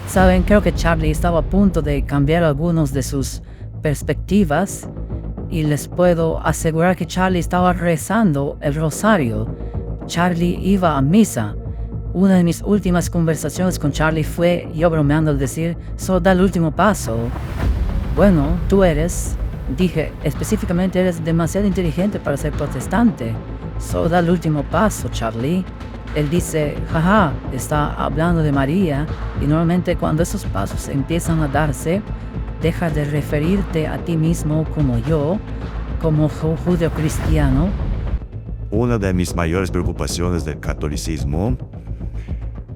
Saben, creo que Charlie estaba a punto de cambiar algunas de sus perspectivas y les puedo asegurar que Charlie estaba rezando el rosario. Charlie iba a misa. Una de mis últimas conversaciones con Charlie fue yo bromeando al decir, solo da el último paso. Bueno, dije específicamente, eres demasiado inteligente para ser protestante. Solo da el último paso, Charlie. Él dice, jaja, está hablando de María, y normalmente cuando esos pasos empiezan a darse, deja de referirte a ti mismo como yo, como judío cristiano. Una de mis mayores preocupaciones del catolicismo.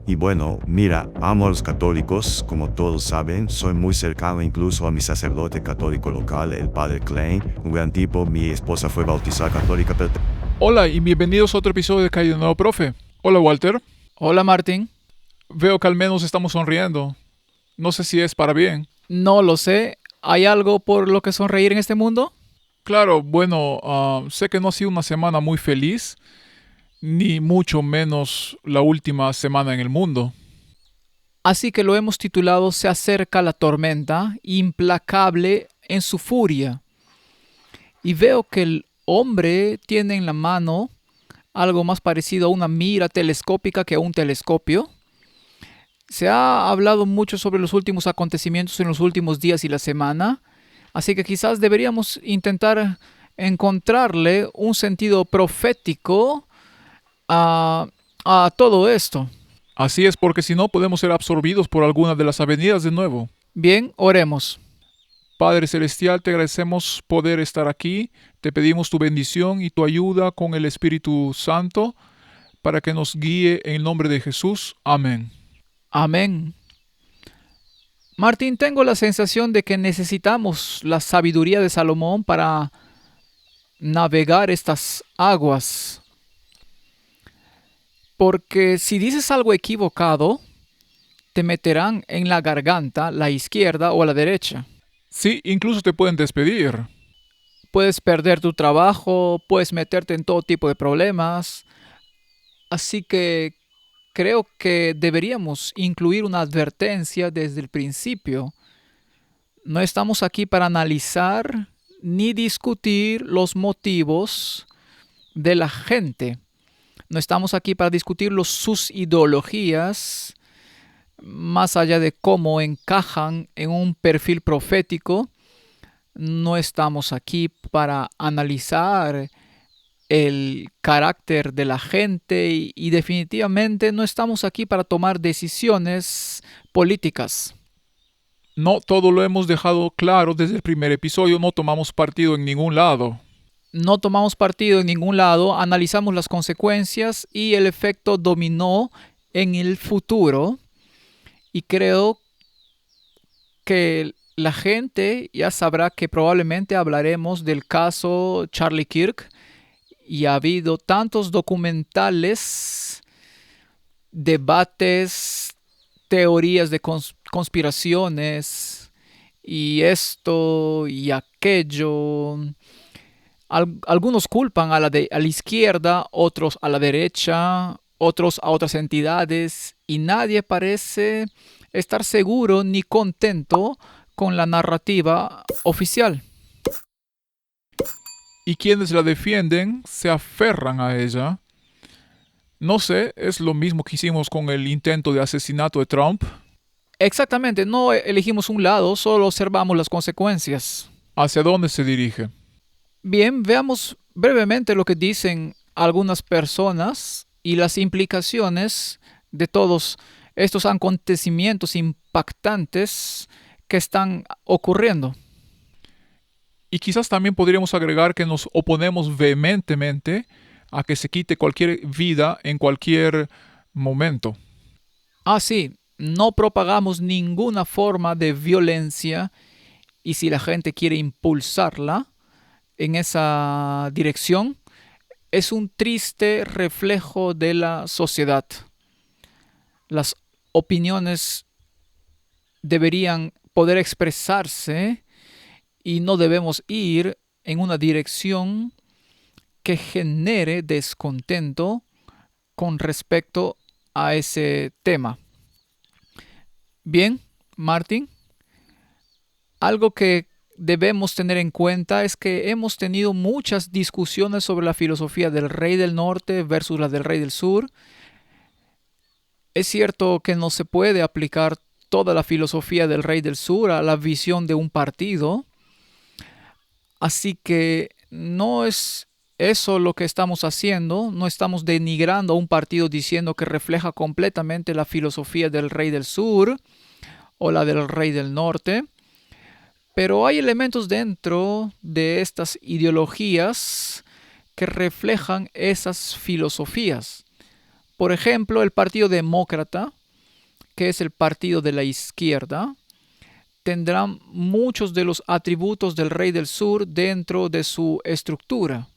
Y bueno, mira, amo a los católicos, como todos saben, soy muy cercano incluso a mi sacerdote católico local, el padre Klein, un gran tipo. Mi esposa fue bautizada católica, pero Hola y bienvenidos a otro episodio de Calle de Nuevo Profe. Hola Walter, Hola Martín, veo que al menos estamos sonriendo. No sé si es para bien. no lo sé. ¿Hay algo por lo que sonreír en este mundo? Claro, bueno, sé que no ha sido una semana muy feliz, ni mucho menos la última semana en el mundo. Así que lo hemos titulado Se acerca la tormenta, implacable en su furia. Y veo que el hombre tiene en la mano algo más parecido a una mira telescópica que a un telescopio. Se ha hablado mucho sobre los últimos acontecimientos en los últimos días y la semana, así que quizás deberíamos intentar encontrarle un sentido profético a, a todo esto. Así es porque si no podemos ser absorbidos por alguna de las avenidas de nuevo. Bien, oremos. Padre Celestial, te agradecemos poder estar aquí, te pedimos tu bendición y tu ayuda con el Espíritu Santo para que nos guíe en el nombre de Jesús. Amén. Amén. Martín, tengo la sensación de que necesitamos la sabiduría de Salomón para navegar estas aguas. Porque si dices algo equivocado, te meterán en la garganta, la izquierda o la derecha. Sí, incluso te pueden despedir. Puedes perder tu trabajo, puedes meterte en todo tipo de problemas. Así que creo que deberíamos incluir una advertencia desde el principio. No estamos aquí para analizar ni discutir los motivos de la gente. No estamos aquí para discutir sus ideologías, más allá de cómo encajan en un perfil profético. No estamos aquí para analizar el carácter de la gente y definitivamente no estamos aquí para tomar decisiones políticas. No todo lo hemos dejado claro desde el primer episodio, no tomamos partido en ningún lado. No tomamos partido en ningún lado, analizamos las consecuencias y el efecto dominó en el futuro y creo que la gente ya sabrá que probablemente hablaremos del caso Charlie Kirk y ha habido tantos documentales, debates, teorías de conspiraciones y esto y aquello. Algunos culpan a la izquierda, otros a la derecha, otros a otras entidades y nadie parece estar seguro ni contento con la narrativa oficial. Y quienes la defienden se aferran a ella. No sé, es lo mismo que hicimos con el intento de asesinato de Trump. Exactamente, no elegimos un lado, solo observamos las consecuencias. ¿Hacia dónde se dirige? Bien, veamos brevemente lo que dicen algunas personas y las implicaciones de todos estos acontecimientos impactantes que están ocurriendo. Y quizás también podríamos agregar que nos oponemos vehementemente a que se quite cualquier vida en cualquier momento. Ah, sí, no propagamos ninguna forma de violencia y si la gente quiere impulsarla en esa dirección, es un triste reflejo de la sociedad. Las opiniones deberían poder expresarse y no debemos ir en una dirección que genere descontento con respecto a ese tema. Bien, Martín, algo que debemos tener en cuenta es que hemos tenido muchas discusiones sobre la filosofía del rey del norte versus la del rey del sur. Es cierto que no se puede aplicar toda la filosofía del rey del sur a la visión de un partido, así que no es eso lo que estamos haciendo, no estamos denigrando a un partido diciendo que refleja completamente la filosofía del rey del sur o la del rey del norte, pero hay elementos dentro de estas ideologías que reflejan esas filosofías. Por ejemplo, el Partido Demócrata, que es el partido de la izquierda, tendrá muchos de los atributos del rey del sur dentro de su estructura.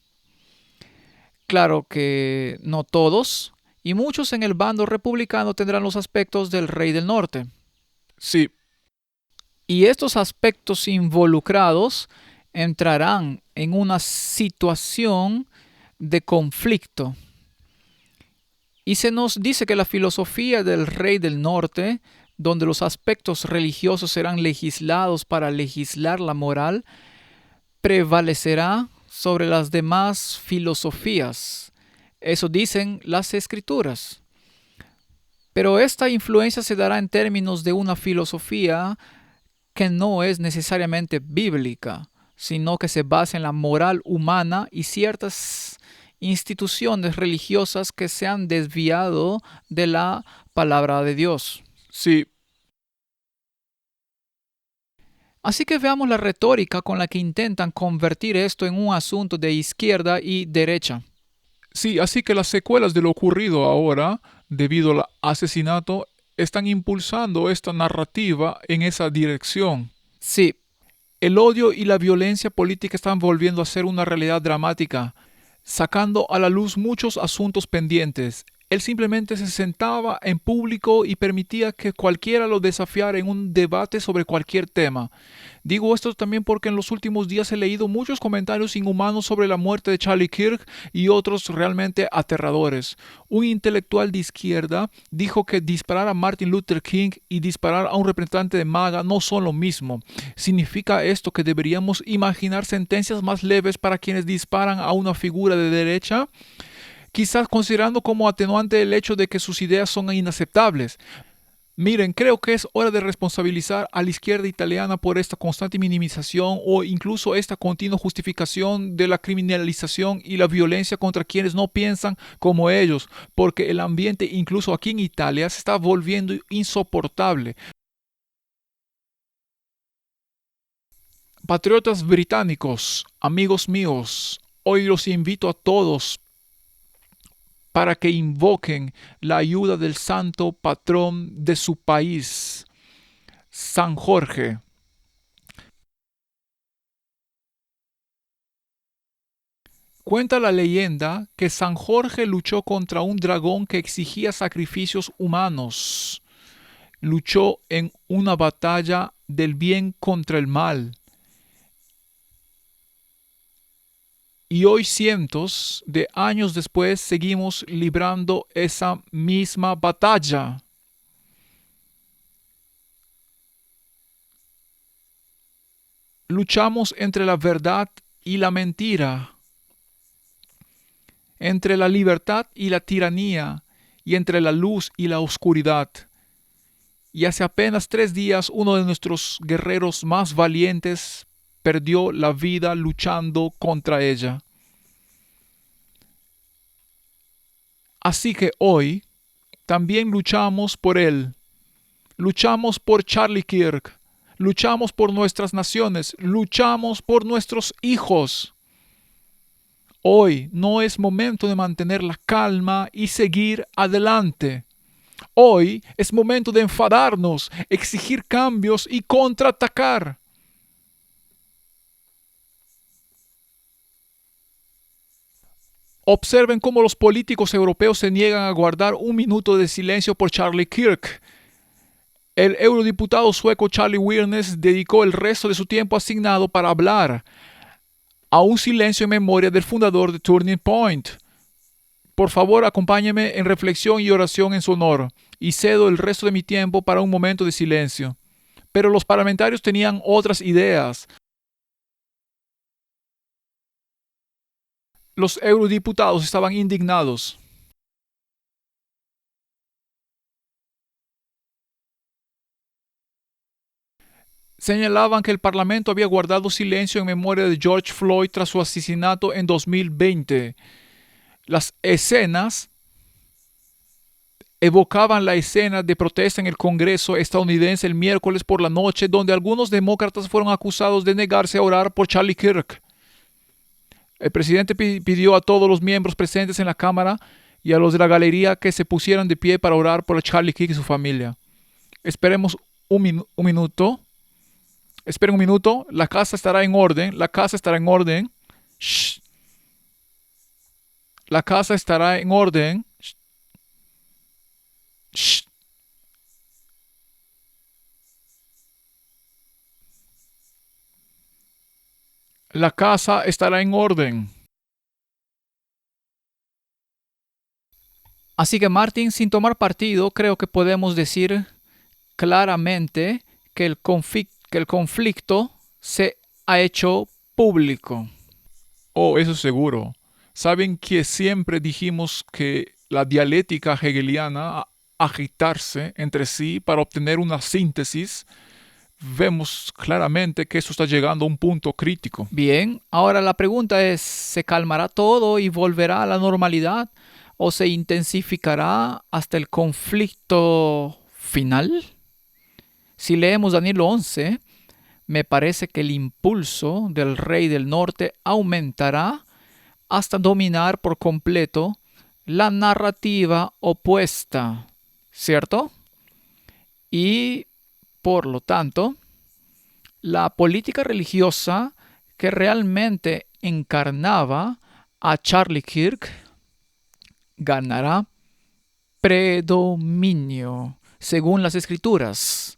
Claro que no todos, y muchos en el bando republicano tendrán los aspectos del rey del norte. Sí, Y estos aspectos involucrados entrarán en una situación de conflicto. Y se nos dice que la filosofía del rey del norte, donde los aspectos religiosos serán legislados para legislar la moral, prevalecerá sobre las demás filosofías. Eso dicen las escrituras. Pero esta influencia se dará en términos de una filosofía que no es necesariamente bíblica, sino que se basa en la moral humana y ciertas instituciones religiosas que se han desviado de la palabra de Dios. sí, Así que veamos la retórica con la que intentan convertir esto en un asunto de izquierda y derecha. sí, así que las secuelas de lo ocurrido ahora, debido al asesinato, están impulsando esta narrativa en esa dirección. Sí, El odio y la violencia política están volviendo a ser una realidad dramática, sacando a la luz muchos asuntos pendientes. Él simplemente se sentaba en público y permitía que cualquiera lo desafiara en un debate sobre cualquier tema. Digo esto también porque en los últimos días he leído muchos comentarios inhumanos sobre la muerte de Charlie Kirk y otros realmente aterradores. Un intelectual de izquierda dijo que disparar a Martin Luther King y disparar a un representante de MAGA no son lo mismo. ¿Significa esto que deberíamos imaginar sentencias más leves para quienes disparan a una figura de derecha? Quizás considerando como atenuante el hecho de que sus ideas son inaceptables. Miren, creo que es hora de responsabilizar a la izquierda italiana por esta constante minimización o incluso esta continua justificación de la criminalización y la violencia contra quienes no piensan como ellos, porque el ambiente incluso aquí en Italia se está volviendo insoportable. Patriotas británicos, amigos míos, hoy los invito a todos para que invoquen la ayuda del santo patrón de su país, San Jorge. Cuenta la leyenda que San Jorge luchó contra un dragón que exigía sacrificios humanos. Luchó en una batalla del bien contra el mal. Y hoy, cientos de años después, seguimos librando esa misma batalla. Luchamos entre la verdad y la mentira, entre la libertad y la tiranía, y entre la luz y la oscuridad. Y hace apenas 3 días, uno de nuestros guerreros más valientes perdió la vida luchando contra ella. Así que hoy también luchamos por él. Luchamos por Charlie Kirk. Luchamos por nuestras naciones. Luchamos por nuestros hijos. Hoy no es momento de mantener la calma y seguir adelante. Hoy es momento de enfadarnos, exigir cambios y contraatacar. Observen cómo los políticos europeos se niegan a guardar un minuto de silencio por Charlie Kirk. El eurodiputado sueco Charlie Weirnes dedicó el resto de su tiempo asignado para hablar a un silencio en memoria del fundador de Turning Point. Por favor, acompáñenme en reflexión y oración en su honor. y cedo el resto de mi tiempo para un momento de silencio. Pero los parlamentarios tenían otras ideas. Los eurodiputados estaban indignados. Señalaban que el Parlamento había guardado silencio en memoria de George Floyd tras su asesinato en 2020. Las escenas evocaban la escena de protesta en el Congreso estadounidense el miércoles por la noche, donde algunos demócratas fueron acusados de negarse a orar por Charlie Kirk. El presidente pidió a todos los miembros presentes en la Cámara y a los de la galería que se pusieran de pie para orar por Charlie Kirk y su familia. Esperemos un minuto. Esperen un minuto. La casa estará en orden. La casa estará en orden. Shh. La casa estará en orden. Shh. La casa estará en orden. Así que Martin, sin tomar partido, creo que podemos decir claramente que el conflicto se ha hecho público. Oh, eso seguro. Saben que siempre dijimos que la dialéctica hegeliana, agitarse entre sí para obtener una síntesis, vemos claramente que eso está llegando a un punto crítico. Bien, ahora la pregunta es, ¿se calmará todo y volverá a la normalidad? ¿O se intensificará hasta el conflicto final? Si leemos Daniel 11, me parece que el impulso del rey del norte aumentará hasta dominar por completo la narrativa opuesta, ¿cierto? Y, por lo tanto, la política religiosa que realmente encarnaba a Charlie Kirk ganará predominio, según las Escrituras.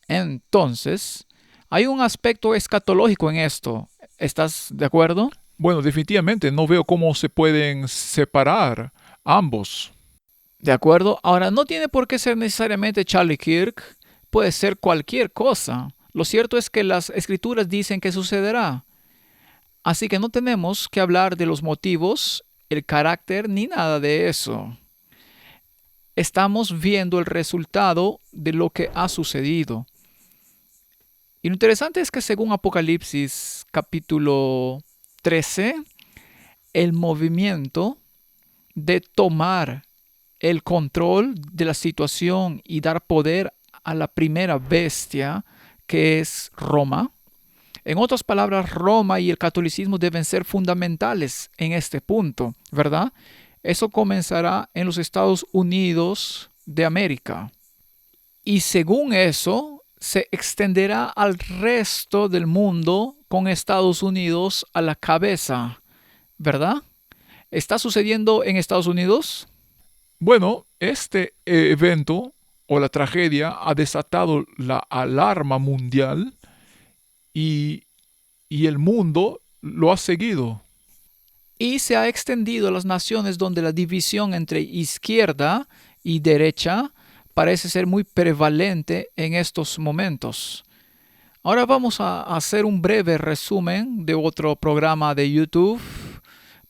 Entonces, hay un aspecto escatológico en esto. ¿Estás de acuerdo? Bueno, definitivamente no veo cómo se pueden separar ambos. ¿De acuerdo? Ahora, no tiene por qué ser necesariamente Charlie Kirk. Puede ser cualquier cosa. Lo cierto es que las Escrituras dicen que sucederá. Así que no tenemos que hablar de los motivos, el carácter, ni nada de eso. Estamos viendo el resultado de lo que ha sucedido. Y lo interesante es que según Apocalipsis capítulo 13, el movimiento de tomar el control de la situación y dar poder a la primera bestia, que es Roma. En otras palabras, Roma y el catolicismo deben ser fundamentales en este punto, ¿verdad? Eso comenzará en los Estados Unidos de América. Y según eso, se extenderá al resto del mundo con Estados Unidos a la cabeza, ¿verdad? ¿Está sucediendo en Estados Unidos? Bueno, este evento o la tragedia ha desatado la alarma mundial y el mundo lo ha seguido. Y se ha extendido a las naciones donde la división entre izquierda y derecha parece ser muy prevalente en estos momentos. Ahora vamos a hacer un breve resumen de otro programa de YouTube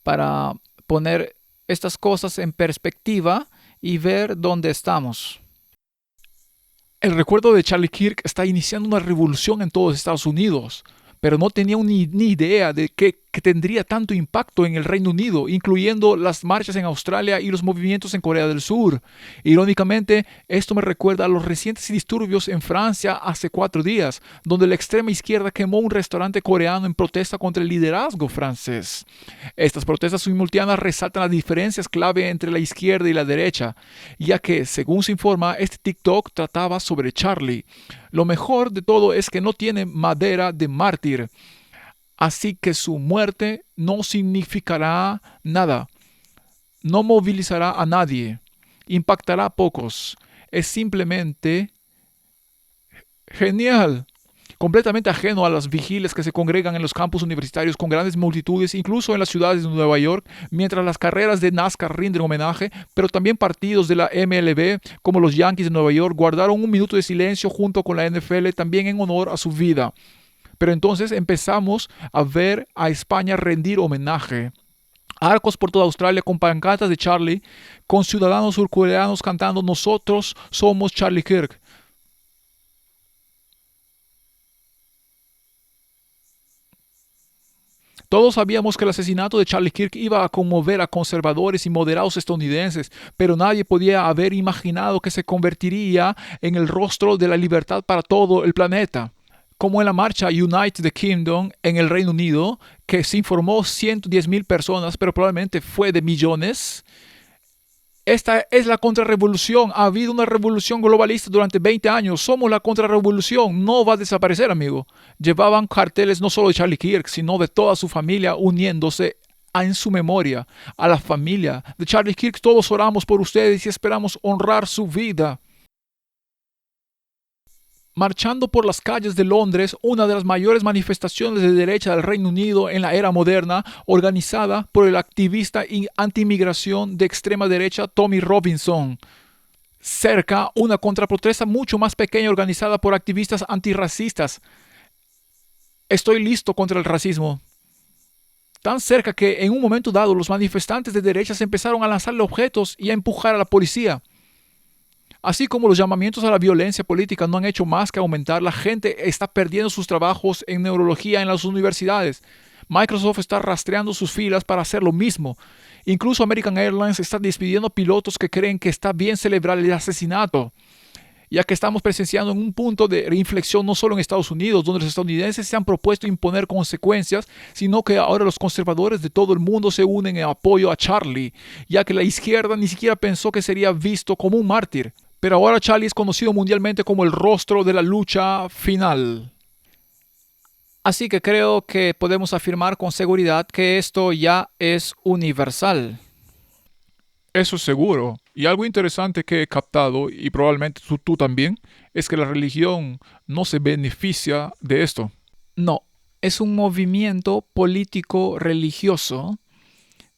para poner estas cosas en perspectiva y ver dónde estamos. El recuerdo de Charlie Kirk está iniciando una revolución en todos Estados Unidos, pero no tenía ni idea de que tendría tanto impacto en el Reino Unido, incluyendo las marchas en Australia y los movimientos en Corea del Sur. Irónicamente, esto me recuerda a los recientes disturbios en Francia hace 4 días, donde la extrema izquierda quemó un restaurante coreano en protesta contra el liderazgo francés. Estas protestas simultáneas resaltan las diferencias clave entre la izquierda y la derecha, ya que, según se informa, este TikTok trataba sobre Charlie. Lo mejor de todo es que no tiene madera de mártir, así que su muerte no significará nada, no movilizará a nadie, impactará a pocos. Es simplemente genial. completamente ajeno a las vigilias que se congregan en los campus universitarios con grandes multitudes, incluso en las ciudades de Nueva York, mientras las carreras de NASCAR rinden homenaje, pero también partidos de la MLB, como los Yankees de Nueva York, guardaron un minuto de silencio junto con la NFL, también en honor a su vida. Pero entonces empezamos a ver a España rendir homenaje. Arcos por toda Australia con pancartas de Charlie, con ciudadanos surcoreanos cantando "Nosotros somos Charlie Kirk". Todos sabíamos que el asesinato de Charlie Kirk iba a conmover a conservadores y moderados estadounidenses, pero nadie podía haber imaginado que se convertiría en el rostro de la libertad para todo el planeta. Como en la marcha Unite the Kingdom en el Reino Unido, que se informó 110,000 personas, pero probablemente fue de millones. Esta es la contrarrevolución. Ha habido una revolución globalista durante 20 años. Somos la contrarrevolución. No va a desaparecer, amigo. Llevaban carteles no solo de Charlie Kirk, sino de toda su familia uniéndose en su memoria. A la familia de Charlie Kirk, todos oramos por ustedes y esperamos honrar su vida. Marchando por las calles de Londres, una de las mayores manifestaciones de derecha del Reino Unido en la era moderna, organizada por el activista anti-inmigración de extrema derecha Tommy Robinson. Cerca, una contraprotesta mucho más pequeña organizada por activistas antirracistas. Estoy listo contra el racismo. Tan cerca que en un momento dado los manifestantes de derecha se empezaron a lanzarle objetos y a empujar a la policía. Así como los llamamientos a la violencia política no han hecho más que aumentar, la gente está perdiendo sus trabajos en neurología en las universidades. Microsoft está rastreando sus filas para hacer lo mismo. Incluso American Airlines está despidiendo pilotos que creen que está bien celebrar el asesinato, ya que estamos presenciando un punto de inflexión no solo en Estados Unidos, donde los estadounidenses se han propuesto imponer consecuencias, sino que ahora los conservadores de todo el mundo se unen en apoyo a Charlie, ya que la izquierda ni siquiera pensó que sería visto como un mártir. Pero ahora Charlie es conocido mundialmente como el rostro de la lucha final. Así que creo que podemos afirmar con seguridad que esto ya es universal. Eso es seguro. Y algo interesante que he captado, y probablemente tú también, es que la religión no se beneficia de esto. No, es un movimiento político religioso.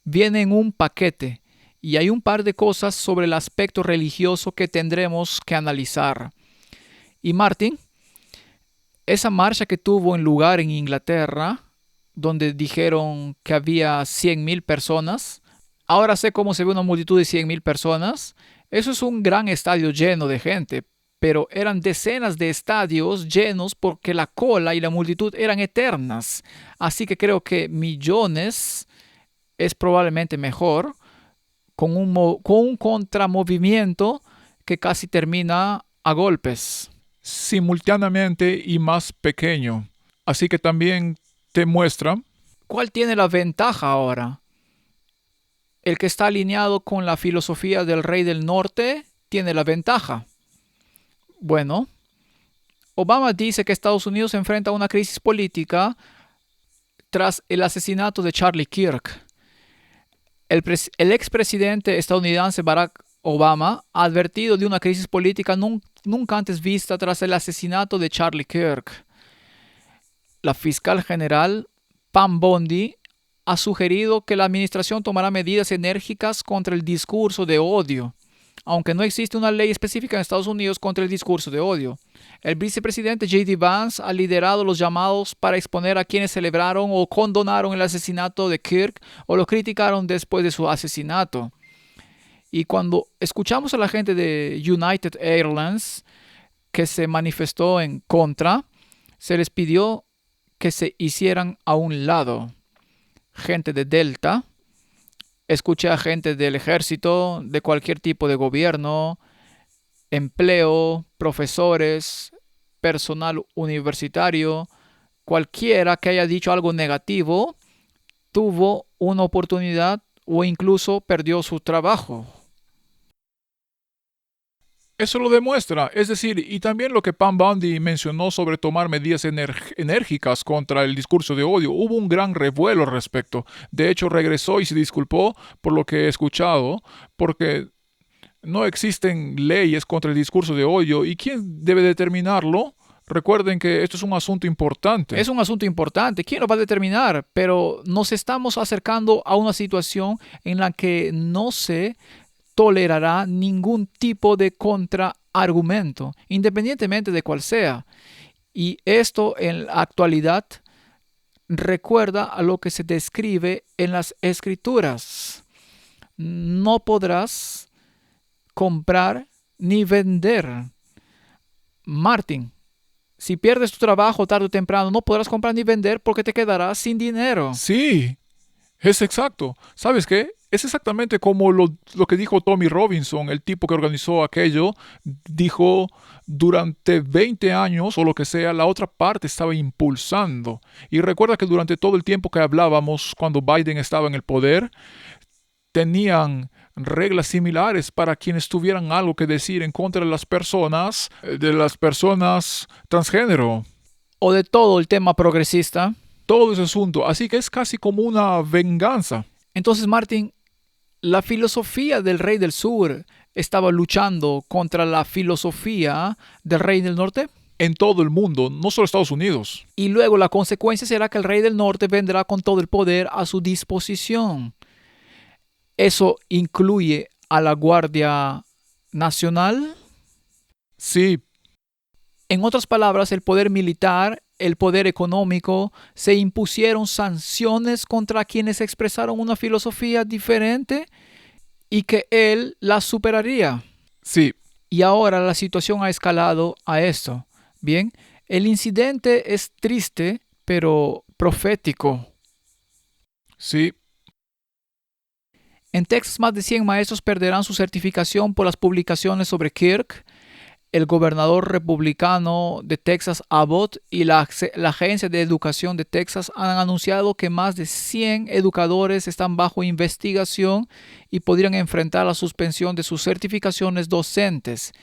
Viene en un paquete. Y hay un par de cosas sobre el aspecto religioso que tendremos que analizar. Y Martin, esa marcha que tuvo lugar en Inglaterra, donde dijeron que había 100,000 personas, ahora sé cómo se ve una multitud de 100,000 personas. Eso es un gran estadio lleno de gente, pero eran decenas de estadios llenos porque la cola y la multitud eran eternas. Así que creo que millones es probablemente mejor, con un contramovimiento que casi termina a golpes. Simultáneamente y más pequeño. Así que también te muestra. ¿Cuál tiene la ventaja ahora? El que está alineado con la filosofía del rey del norte tiene la ventaja. Bueno, Obama dice que Estados Unidos se enfrenta a una crisis política tras el asesinato de Charlie Kirk. El expresidente estadounidense Barack Obama ha advertido de una crisis política nunca antes vista tras el asesinato de Charlie Kirk. La fiscal general Pam Bondi ha sugerido que la administración tomará medidas enérgicas contra el discurso de odio, aunque no existe una ley específica en Estados Unidos contra el discurso de odio. El vicepresidente J.D. Vance ha liderado los llamados para exponer a quienes celebraron o condonaron el asesinato de Kirk o lo criticaron después de su asesinato. Y cuando escuchamos a la gente de United Airlines que se manifestó en contra, se les pidió que se hicieran a un lado. Gente de Delta, escuché a gente del ejército, de cualquier tipo de gobierno, empleo, profesores, personal universitario, cualquiera que haya dicho algo negativo, tuvo una oportunidad o incluso perdió su trabajo. Eso lo demuestra, es decir, y también lo que Pam Bondi mencionó sobre tomar medidas enérgicas contra el discurso de odio. Hubo un gran revuelo al respecto. De hecho, regresó y se disculpó por lo que he escuchado, porque no existen leyes contra el discurso de odio. ¿Y quién debe determinarlo? Recuerden que esto es un asunto importante. Es un asunto importante. ¿Quién lo va a determinar? Pero nos estamos acercando a una situación en la que no se tolerará ningún tipo de contraargumento, independientemente de cuál sea. Y esto en la actualidad recuerda a lo que se describe en las Escrituras. No podrás comprar ni vender. Martín, si pierdes tu trabajo tarde o temprano, no podrás comprar ni vender porque te quedarás sin dinero. Sí, es exacto. ¿Sabes qué? Es exactamente como lo que dijo Tommy Robinson, el tipo que organizó aquello. Dijo, durante 20 años o lo que sea, la otra parte estaba impulsando. Y recuerda que durante todo el tiempo que hablábamos, cuando Biden estaba en el poder, tenían reglas similares para quienes tuvieran algo que decir en contra de las personas transgénero. O de todo el tema progresista. Todo ese asunto. Así que es casi como una venganza. Entonces, Martín, la filosofía del rey del sur estaba luchando contra la filosofía del rey del norte. En todo el mundo, no solo Estados Unidos. Y luego la consecuencia será que el rey del norte vendrá con todo el poder a su disposición. ¿Eso incluye a la Guardia Nacional? Sí, En otras palabras, el poder militar, el poder económico, se impusieron sanciones contra quienes expresaron una filosofía diferente y que él la superaría. sí, Y ahora la situación ha escalado a esto. Bien, el incidente es triste, pero profético. sí. En Texas, más de 100 maestros perderán su certificación por las publicaciones sobre Kirk. El gobernador republicano de Texas, Abbott, y la Agencia de Educación de Texas han anunciado que más de 100 educadores están bajo investigación y podrían enfrentar la suspensión de sus certificaciones docentes.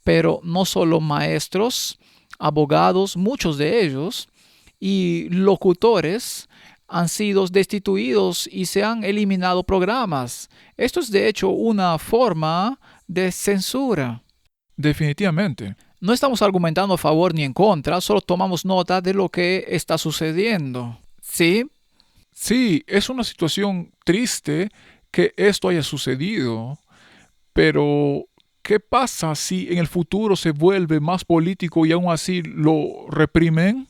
Pero no solo maestros, abogados, muchos de ellos, y locutores han sido destituidos y se han eliminado programas. Esto es de hecho una forma de censura. Definitivamente. No estamos argumentando a favor ni en contra, solo tomamos nota de lo que está sucediendo. ¿Sí? Sí, es una situación triste que esto haya sucedido, pero ¿qué pasa si en el futuro se vuelve más político y aún así lo reprimen?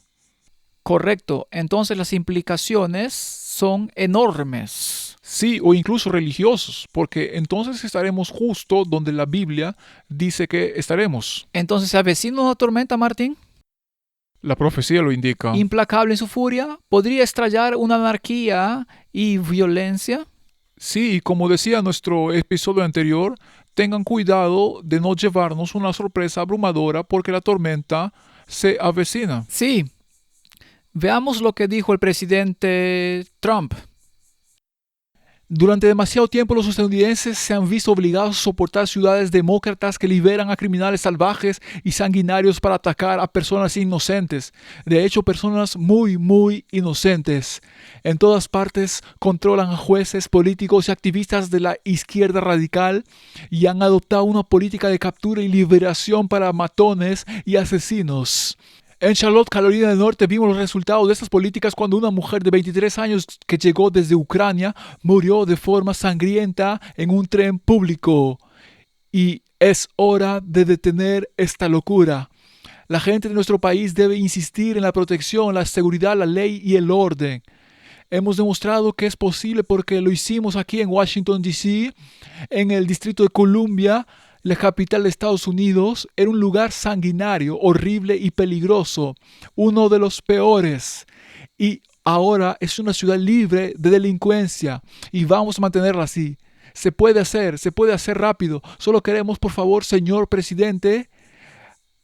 Correcto. Entonces las implicaciones son enormes. Sí, o incluso religiosos, porque entonces estaremos justo donde la Biblia dice que estaremos. Entonces se avecina una tormenta, Martín. La profecía lo indica. Implacable en su furia, podría estallar una anarquía y violencia. Sí, como decía nuestro episodio anterior, tengan cuidado de no llevarnos una sorpresa abrumadora porque la tormenta se avecina. Sí. Veamos lo que dijo el presidente Trump. Durante demasiado tiempo los estadounidenses se han visto obligados a soportar ciudades demócratas que liberan a criminales salvajes y sanguinarios para atacar a personas inocentes. De hecho, personas muy inocentes. En todas partes controlan a jueces, políticos y activistas de la izquierda radical y han adoptado una política de captura y liberación para matones y asesinos. En Charlotte, Carolina del Norte, vimos los resultados de estas políticas cuando una mujer de 23 años que llegó desde Ucrania murió de forma sangrienta en un tren público. Y es hora de detener esta locura. La gente de nuestro país debe insistir en la protección, la seguridad, la ley y el orden. Hemos demostrado que es posible porque lo hicimos aquí en Washington, D.C., en el Distrito de Columbia. La capital de Estados Unidos era un lugar sanguinario, horrible y peligroso, uno de los peores. Y ahora es una ciudad libre de delincuencia y vamos a mantenerla así. Se puede hacer rápido. Solo queremos, por favor, señor presidente,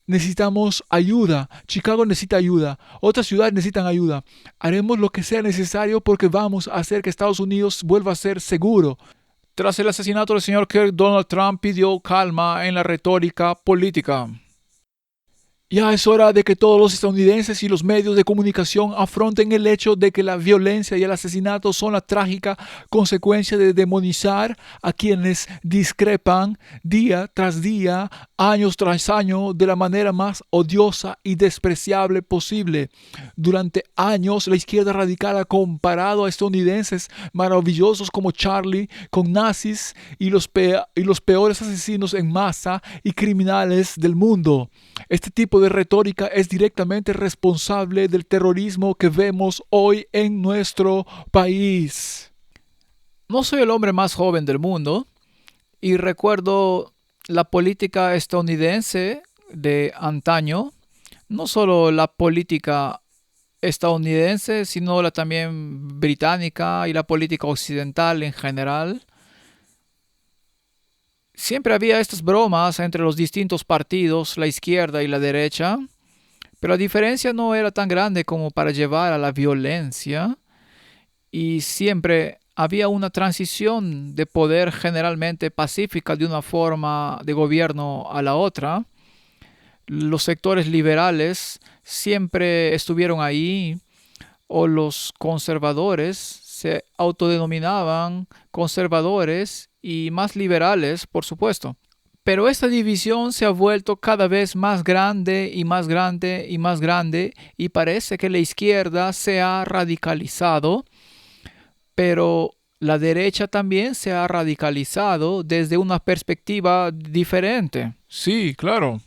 necesitamos ayuda. Chicago necesita ayuda. Otras ciudades necesitan ayuda. Haremos lo que sea necesario porque vamos a hacer que Estados Unidos vuelva a ser seguro. Tras el asesinato del señor Kirk, Donald Trump pidió calma en la retórica política. Ya es hora de que todos los estadounidenses y los medios de comunicación afronten el hecho de que la violencia y el asesinato son la trágica consecuencia de demonizar a quienes discrepan día tras día, años tras año, de la manera más odiosa y despreciable posible. Durante años, la izquierda radical ha comparado a estadounidenses maravillosos como Charlie con nazis y los peores asesinos en masa y criminales del mundo. Este tipo de retórica es directamente responsable del terrorismo que vemos hoy en nuestro país. No soy el hombre más joven del mundo y recuerdo la política estadounidense de antaño, no solo la política estadounidense, sino la también británica y la política occidental en general. Siempre había estas bromas entre los distintos partidos, la izquierda y la derecha, pero la diferencia no era tan grande como para llevar a la violencia y siempre había una transición de poder generalmente pacífica de una forma de gobierno a la otra. Los sectores liberales siempre estuvieron ahí, o los conservadores se autodenominaban conservadores y más liberales, por supuesto. Pero esta división se ha vuelto cada vez más grande y más grande y más grande y parece que la izquierda se ha radicalizado, pero la derecha también se ha radicalizado desde una perspectiva diferente. Sí, claro.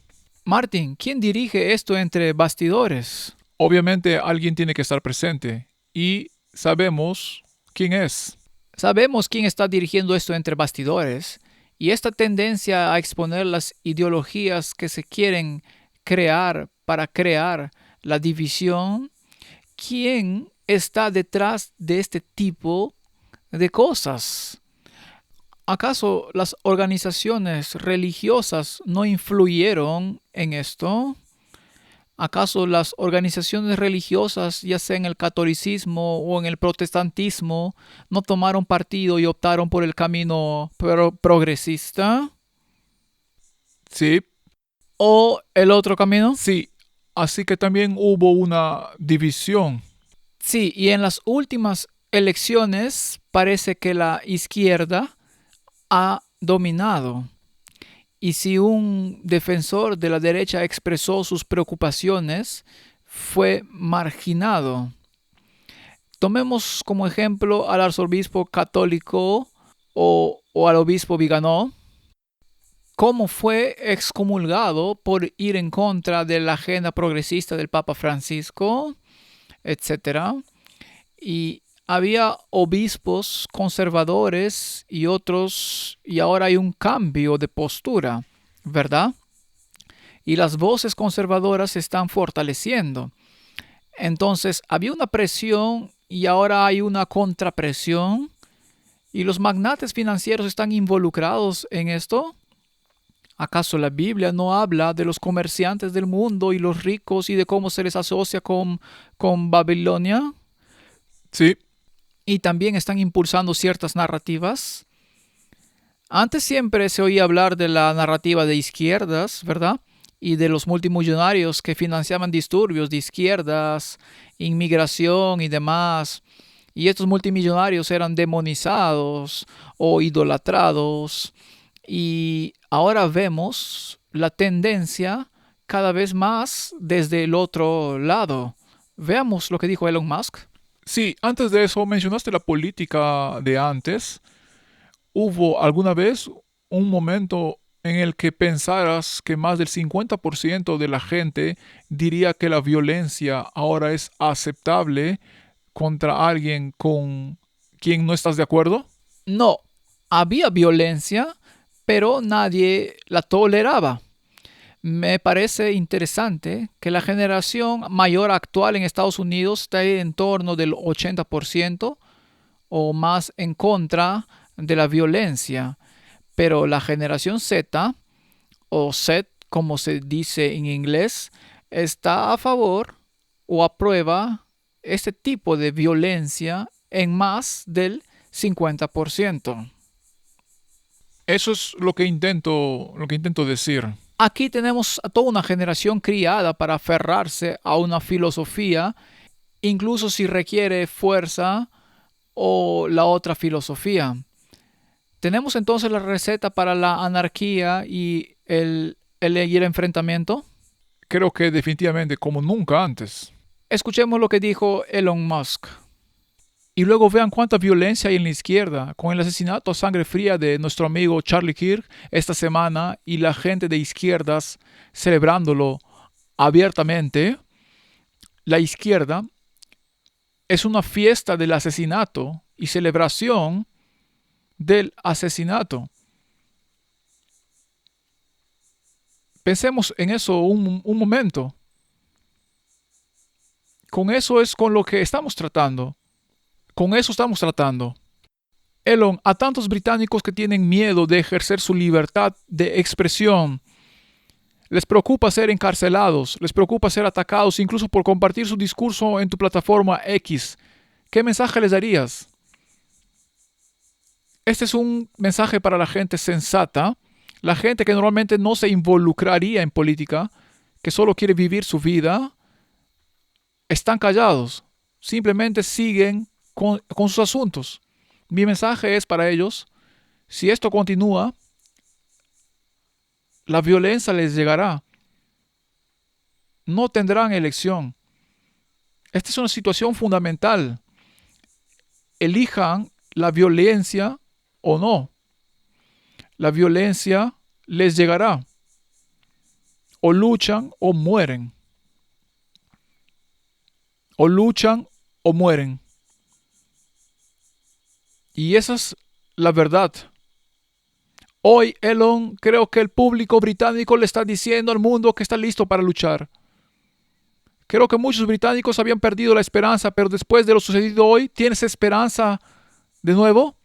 Martin, ¿quién dirige esto entre bastidores? Obviamente alguien tiene que estar presente y sabemos quién es. Sabemos quién está dirigiendo esto entre bastidores y esta tendencia a exponer las ideologías que se quieren crear para crear la división. ¿Quién está detrás de este tipo de cosas? ¿Acaso las organizaciones religiosas no influyeron en esto? ¿Acaso las organizaciones religiosas, ya sea en el catolicismo o en el protestantismo, no tomaron partido y optaron por el camino progresista? Sí, ¿O el otro camino? sí. Así que también hubo una división. Sí, y en las últimas elecciones parece que la izquierda ha dominado. Y si un defensor de la derecha expresó sus preocupaciones, fue marginado. Tomemos como ejemplo al arzobispo católico o al obispo Viganó, cómo fue excomulgado por ir en contra de la agenda progresista del Papa Francisco, etc. Y había obispos conservadores y otros, y ahora hay un cambio de postura, ¿verdad? Y las voces conservadoras se están fortaleciendo. Entonces, había una presión y ahora hay una contrapresión. ¿Y los magnates financieros están involucrados en esto? ¿Acaso la Biblia no habla de los comerciantes del mundo y los ricos y de cómo se les asocia con Babilonia? Sí, Y también están impulsando ciertas narrativas. Antes siempre se oía hablar de la narrativa de izquierdas, ¿verdad? Y de los multimillonarios que financiaban disturbios de izquierdas, inmigración y demás. Y estos multimillonarios eran demonizados o idolatrados. Y ahora vemos la tendencia cada vez más desde el otro lado. Veamos lo que dijo Elon Musk. sí. Antes de eso mencionaste la política de antes. ¿Hubo alguna vez un momento en el que pensaras que más del 50% de la gente diría que la violencia ahora es aceptable contra alguien con quien no estás de acuerdo? No, había violencia, pero nadie la toleraba. Me parece interesante que la generación mayor actual en Estados Unidos está en torno del 80% o más en contra de la violencia. Pero la generación Z, o Z como se dice en inglés, está a favor o aprueba este tipo de violencia en más del 50%. Eso es lo que intento decir. Aquí tenemos a toda una generación criada para aferrarse a una filosofía, incluso si requiere fuerza o la otra filosofía. ¿Tenemos entonces la receta para la anarquía y el enfrentamiento? Creo que definitivamente como nunca antes. Escuchemos lo que dijo Elon Musk. Y luego vean cuánta violencia hay en la izquierda, con el asesinato a sangre fría de nuestro amigo Charlie Kirk esta semana y la gente de izquierdas celebrándolo abiertamente. La izquierda es una fiesta del asesinato y celebración del asesinato. Pensemos en eso un momento. Con eso es con lo que estamos tratando. Con eso estamos tratando. Elon, a tantos británicos que tienen miedo de ejercer su libertad de expresión, les preocupa ser encarcelados, les preocupa ser atacados incluso por compartir su discurso en tu plataforma X. ¿Qué mensaje les darías? Este es un mensaje para la gente sensata, la gente que normalmente no se involucraría en política, que solo quiere vivir su vida. Están callados, simplemente siguen con sus asuntos. Mi mensaje es para ellos: si esto continúa, la violencia les llegará. No tendrán elección. Esta es una situación fundamental. Elijan la violencia o no. La violencia les llegará. O luchan o mueren. O luchan o mueren. Y esa es la verdad. Hoy, Elon, creo que el público británico le está diciendo al mundo que está listo para luchar. Creo que muchos británicos habían perdido la esperanza, pero después de lo sucedido hoy, ¿tienes esperanza de nuevo?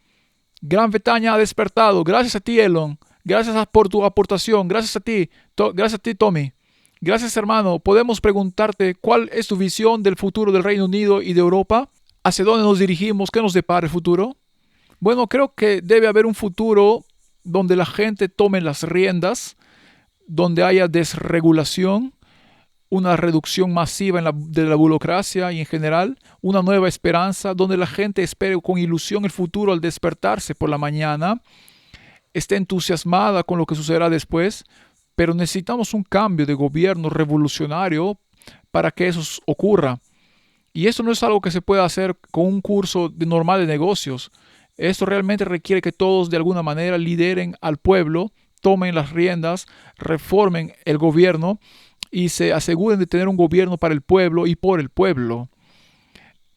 Gran Bretaña ha despertado. Gracias a ti, Elon. Gracias por tu aportación. Gracias a ti. Gracias a ti, Tommy. Gracias, hermano. Podemos preguntarte cuál es tu visión del futuro del Reino Unido y de Europa. ¿Hacia dónde nos dirigimos? ¿Qué nos depara el futuro? Bueno, creo que debe haber un futuro donde la gente tome las riendas, donde haya desregulación, una reducción masiva de la burocracia y en general, una nueva esperanza, donde la gente espere con ilusión el futuro al despertarse por la mañana, esté entusiasmada con lo que sucederá después, pero necesitamos un cambio de gobierno revolucionario para que eso ocurra. Y esto no es algo que se pueda hacer con un curso normal de negocios. Esto realmente requiere que todos de alguna manera lideren al pueblo, tomen las riendas, reformen el gobierno y se aseguren de tener un gobierno para el pueblo y por el pueblo.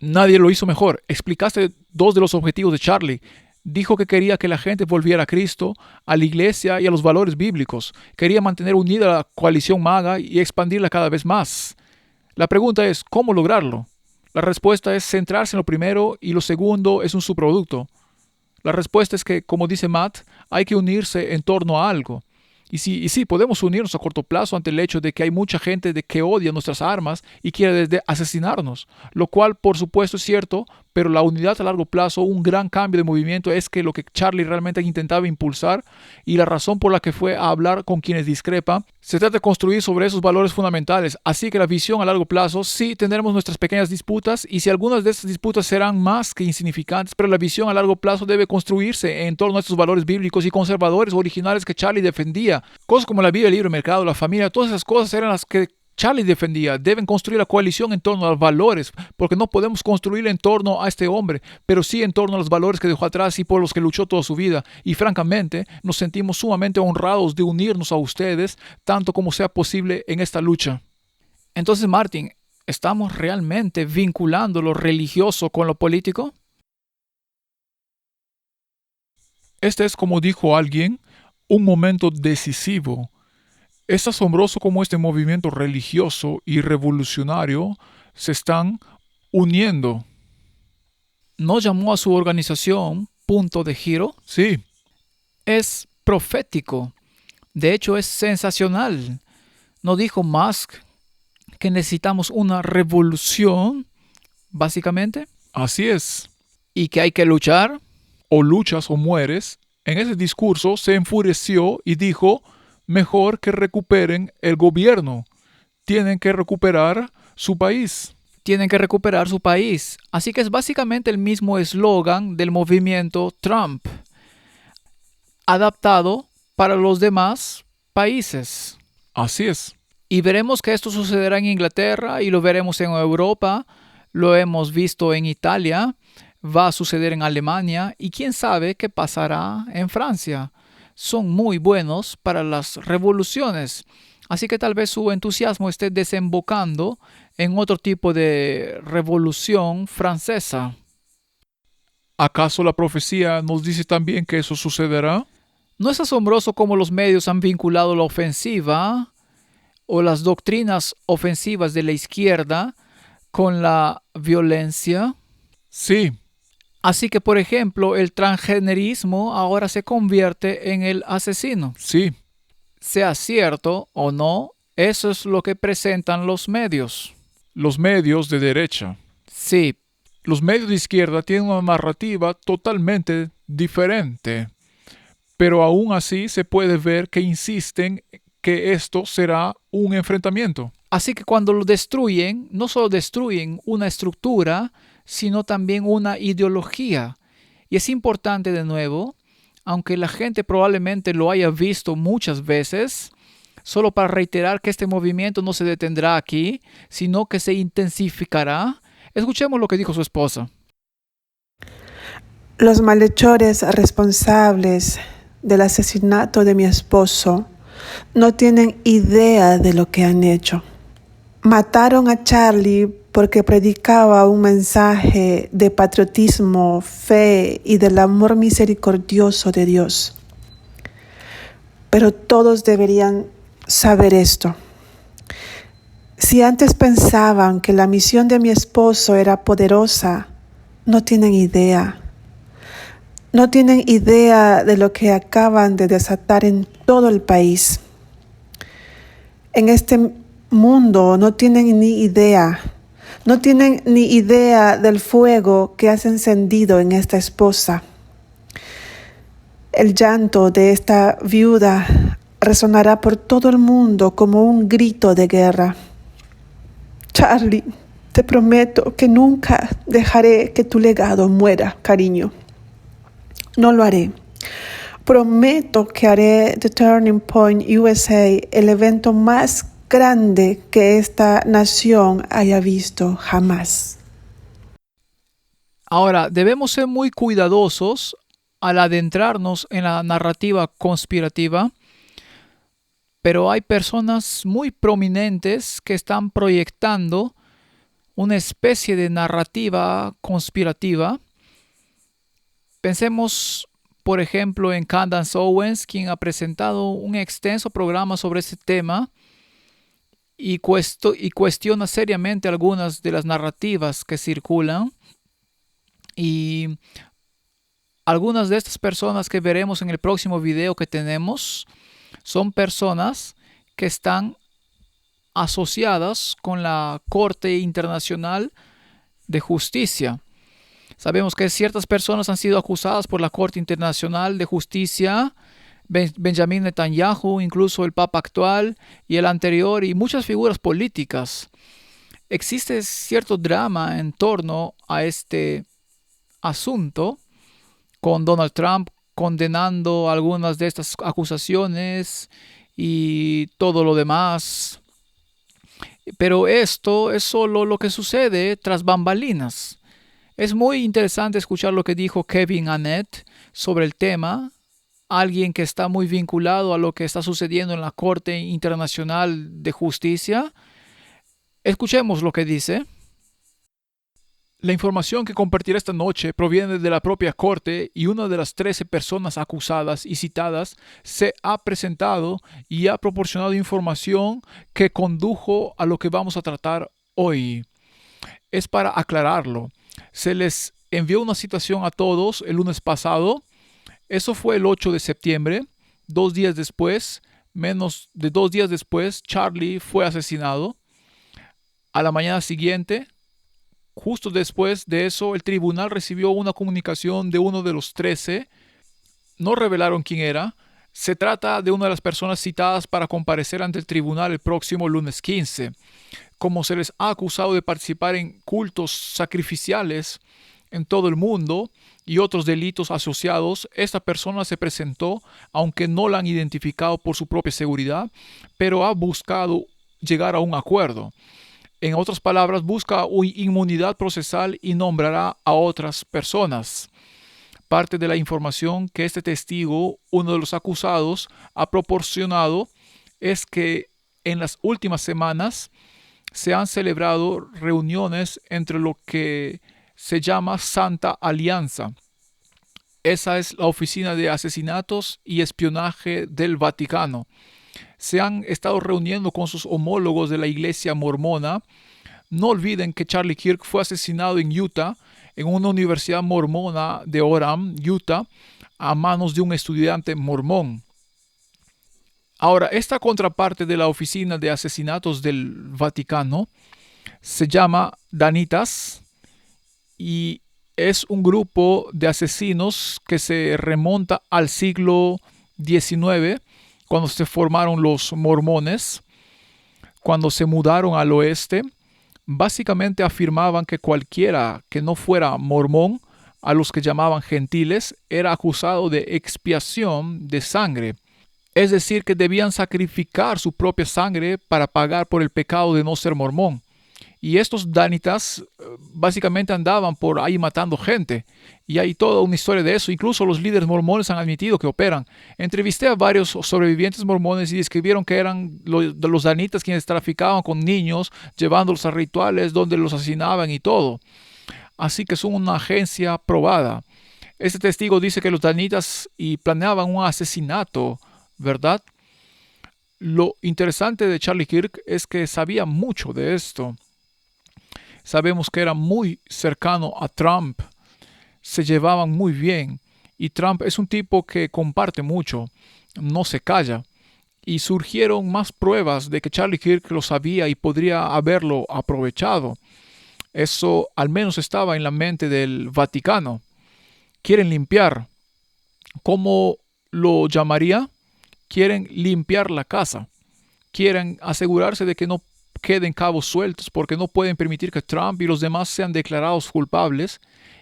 Nadie lo hizo mejor. Explicaste dos de los objetivos de Charlie. Dijo que quería que la gente volviera a Cristo, a la iglesia y a los valores bíblicos. Quería mantener unida la coalición MAGA y expandirla cada vez más. La pregunta es, ¿cómo lograrlo? La respuesta es centrarse en lo primero y lo segundo es un subproducto. La respuesta es que, como dice Matt, hay que unirse en torno a algo. Y sí, podemos unirnos a corto plazo ante el hecho de que hay mucha gente que odia nuestras armas y quiere asesinarnos, lo cual por supuesto es cierto, pero la unidad a largo plazo, un gran cambio de movimiento es que lo que Charlie realmente intentaba impulsar y la razón por la que fue a hablar con quienes discrepan, se trata de construir sobre esos valores fundamentales. Así que la visión a largo plazo, sí tendremos nuestras pequeñas disputas y si algunas de estas disputas serán más que insignificantes, pero la visión a largo plazo debe construirse en torno a estos valores bíblicos y conservadores originales que Charlie defendía. Cosas como la vida, el libre mercado, la familia, todas esas cosas eran las que Charlie defendía. Deben construir la coalición en torno a los valores, porque no podemos construir en torno a este hombre, pero sí en torno a los valores que dejó atrás y por los que luchó toda su vida. Y francamente, nos sentimos sumamente honrados de unirnos a ustedes, tanto como sea posible en esta lucha. Entonces, Martin, ¿estamos realmente vinculando lo religioso con lo político? Este es, como dijo alguien, un momento decisivo. Es asombroso cómo este movimiento religioso y revolucionario se están uniendo. ¿No llamó a su organización Punto de Giro? Sí. Es profético. De hecho, es sensacional. ¿No dijo Musk que necesitamos una revolución, básicamente? Así es. ¿Y que hay que luchar? O luchas o mueres. En ese discurso se enfureció y dijo: mejor que recuperen el gobierno. Tienen que recuperar su país. Tienen que recuperar su país. Así que es básicamente el mismo eslogan del movimiento Trump, adaptado para los demás países. Así es. Y veremos que esto sucederá en Inglaterra y lo veremos en Europa, lo hemos visto en Italia, va a suceder en Alemania y quién sabe qué pasará en Francia. Son muy buenos para las revoluciones, así que tal vez su entusiasmo esté desembocando en otro tipo de revolución francesa. ¿Acaso la profecía nos dice también que eso sucederá? ¿No es asombroso cómo los medios han vinculado la ofensiva o las doctrinas ofensivas de la izquierda con la violencia? Sí, Así que, por ejemplo, el transgenerismo ahora se convierte en el asesino. sí. Sea cierto o no, eso es lo que presentan los medios. Los medios de derecha. Sí, Los medios de izquierda tienen una narrativa totalmente diferente, pero aún así se puede ver que insisten que esto será un enfrentamiento. así que cuando lo destruyen, no solo destruyen una estructura, sino también una ideología. Y es importante de nuevo, aunque la gente probablemente lo haya visto muchas veces, solo para reiterar que este movimiento no se detendrá aquí, sino que se intensificará. Escuchemos lo que dijo su esposa. Los malhechores responsables del asesinato de mi esposo no tienen idea de lo que han hecho. Mataron a Charlie porque predicaba un mensaje de patriotismo, fe y del amor misericordioso de Dios. Pero todos deberían saber esto. Si antes pensaban que la misión de mi esposo era poderosa, no tienen idea. No tienen idea de lo que acaban de desatar en todo el país. En este mundo no tienen ni idea. No tienen ni idea del fuego que has encendido en esta esposa. El llanto de esta viuda resonará por todo el mundo como un grito de guerra. Charlie, te prometo que nunca dejaré que tu legado muera, cariño. No lo haré. Prometo que haré The Turning Point USA el evento más grande que esta nación haya visto jamás. Ahora, debemos ser muy cuidadosos al adentrarnos en la narrativa conspirativa, pero hay personas muy prominentes que están proyectando una especie de narrativa conspirativa. Pensemos, por ejemplo, en Candace Owens, quien ha presentado un extenso programa sobre este tema y cuestiona seriamente algunas de las narrativas que circulan. Y algunas de estas personas que veremos en el próximo video que tenemos son personas que están asociadas con la Corte Internacional de Justicia. Sabemos que ciertas personas han sido acusadas por la Corte Internacional de Justicia, Benjamin Netanyahu, incluso el Papa actual y el anterior, y muchas figuras políticas. Existe cierto drama en torno a este asunto, con Donald Trump condenando algunas de estas acusaciones y todo lo demás. Pero esto es solo lo que sucede tras bambalinas. Es muy interesante escuchar lo que dijo Kevin Annett sobre el tema, alguien que está muy vinculado a lo que está sucediendo en la Corte Internacional de Justicia. Escuchemos lo que dice. La información que compartiré esta noche proviene de la propia Corte y una de las 13 personas acusadas y citadas se ha presentado y ha proporcionado información que condujo a lo que vamos a tratar hoy. Es para aclararlo. Se les envió una citación a todos el lunes pasado. Eso fue el 8 de septiembre. 2 días después, menos de 2 días después, Charlie fue asesinado. A la mañana siguiente, justo después de eso, el tribunal recibió una comunicación de uno de los 13. No revelaron quién era. Se trata de una de las personas citadas para comparecer ante el tribunal el próximo lunes 15. Como se les ha acusado de participar en cultos sacrificiales en todo el mundo y otros delitos asociados, esta persona se presentó, aunque no la han identificado por su propia seguridad, pero ha buscado llegar a un acuerdo. En otras palabras, busca inmunidad procesal y nombrará a otras personas. Parte de la información que este testigo, uno de los acusados, ha proporcionado es que en las últimas semanas se han celebrado reuniones entre lo que se llama Santa Alianza. Esa es la oficina de asesinatos y espionaje del Vaticano. Se han estado reuniendo con sus homólogos de la iglesia mormona. No olviden que Charlie Kirk fue asesinado en Utah, en una universidad mormona de Orem, Utah, a manos de un estudiante mormón. Ahora, esta contraparte de la oficina de asesinatos del Vaticano se llama Danitas y es un grupo de asesinos que se remonta al siglo XIX, cuando se formaron los mormones, cuando se mudaron al oeste. Básicamente afirmaban que cualquiera que no fuera mormón, a los que llamaban gentiles, era acusado de expiación de sangre. Es decir, que debían sacrificar su propia sangre para pagar por el pecado de no ser mormón. Y estos danitas básicamente andaban por ahí matando gente. Y hay toda una historia de eso. Incluso los líderes mormones han admitido que operan. Entrevisté a varios sobrevivientes mormones y describieron que eran los danitas quienes traficaban con niños, llevándolos a rituales donde los asesinaban y todo. Así que son una agencia probada. Este testigo dice que los danitas planeaban un asesinato, ¿verdad? Lo interesante de Charlie Kirk es que sabía mucho de esto. Sabemos que era muy cercano a Trump, se llevaban muy bien y Trump es un tipo que comparte mucho, no se calla. Y surgieron más pruebas de que Charlie Kirk lo sabía y podría haberlo aprovechado. Eso al menos estaba en la mente del Vaticano. Quieren limpiar. ¿Cómo lo llamaría? Quieren limpiar la casa. Quieren asegurarse de que no queden cabos sueltos porque no pueden permitir que Trump y los demás sean declarados culpables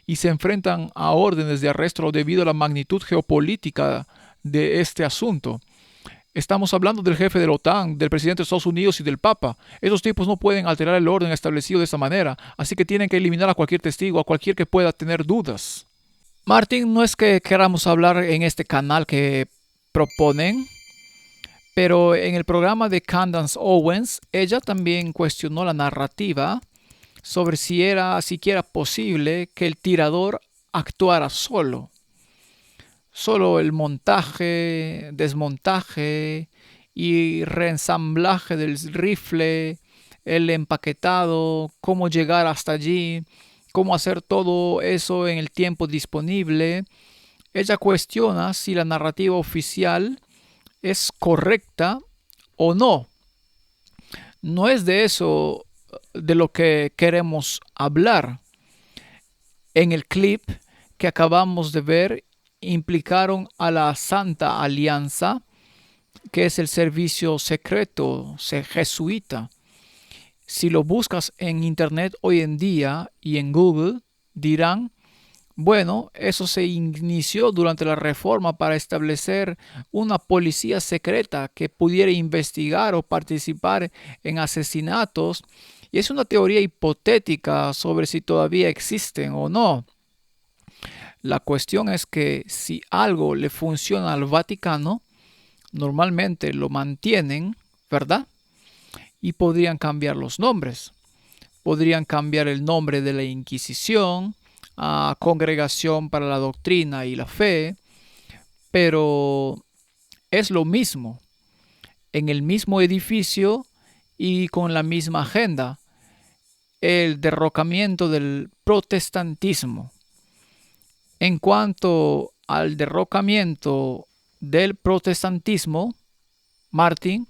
y se enfrentan a órdenes de arresto debido a la magnitud geopolítica de este asunto. Estamos hablando del jefe de la OTAN, del presidente de Estados Unidos y del Papa. Esos tipos no pueden alterar el orden establecido de esta manera, así que tienen que eliminar a cualquier testigo, a cualquier que pueda tener dudas. Martín, no es que queramos hablar en este canal que proponen, pero en el programa de Candace Owens, ella también cuestionó la narrativa sobre si era siquiera posible que el tirador actuara solo. Solo el montaje, desmontaje y reensamblaje del rifle, el empaquetado, cómo llegar hasta allí, cómo hacer todo eso en el tiempo disponible. Ella cuestiona si la narrativa oficial es correcta o no. No es de eso de lo que queremos hablar. En el clip que acabamos de ver, implicaron a la Santa Alianza, que es el servicio secreto jesuita. Si lo buscas en internet hoy en día y en Google, dirán: bueno, eso se inició durante la Reforma para establecer una policía secreta que pudiera investigar o participar en asesinatos, y es una teoría hipotética sobre si todavía existen o no. La cuestión es que si algo le funciona al Vaticano, normalmente lo mantienen, ¿verdad? Y podrían cambiar los nombres. Podrían cambiar el nombre de la Inquisición a Congregación para la Doctrina y la Fe, pero es lo mismo, en el mismo edificio y con la misma agenda: el derrocamiento del protestantismo. En cuanto al derrocamiento del protestantismo, Martín,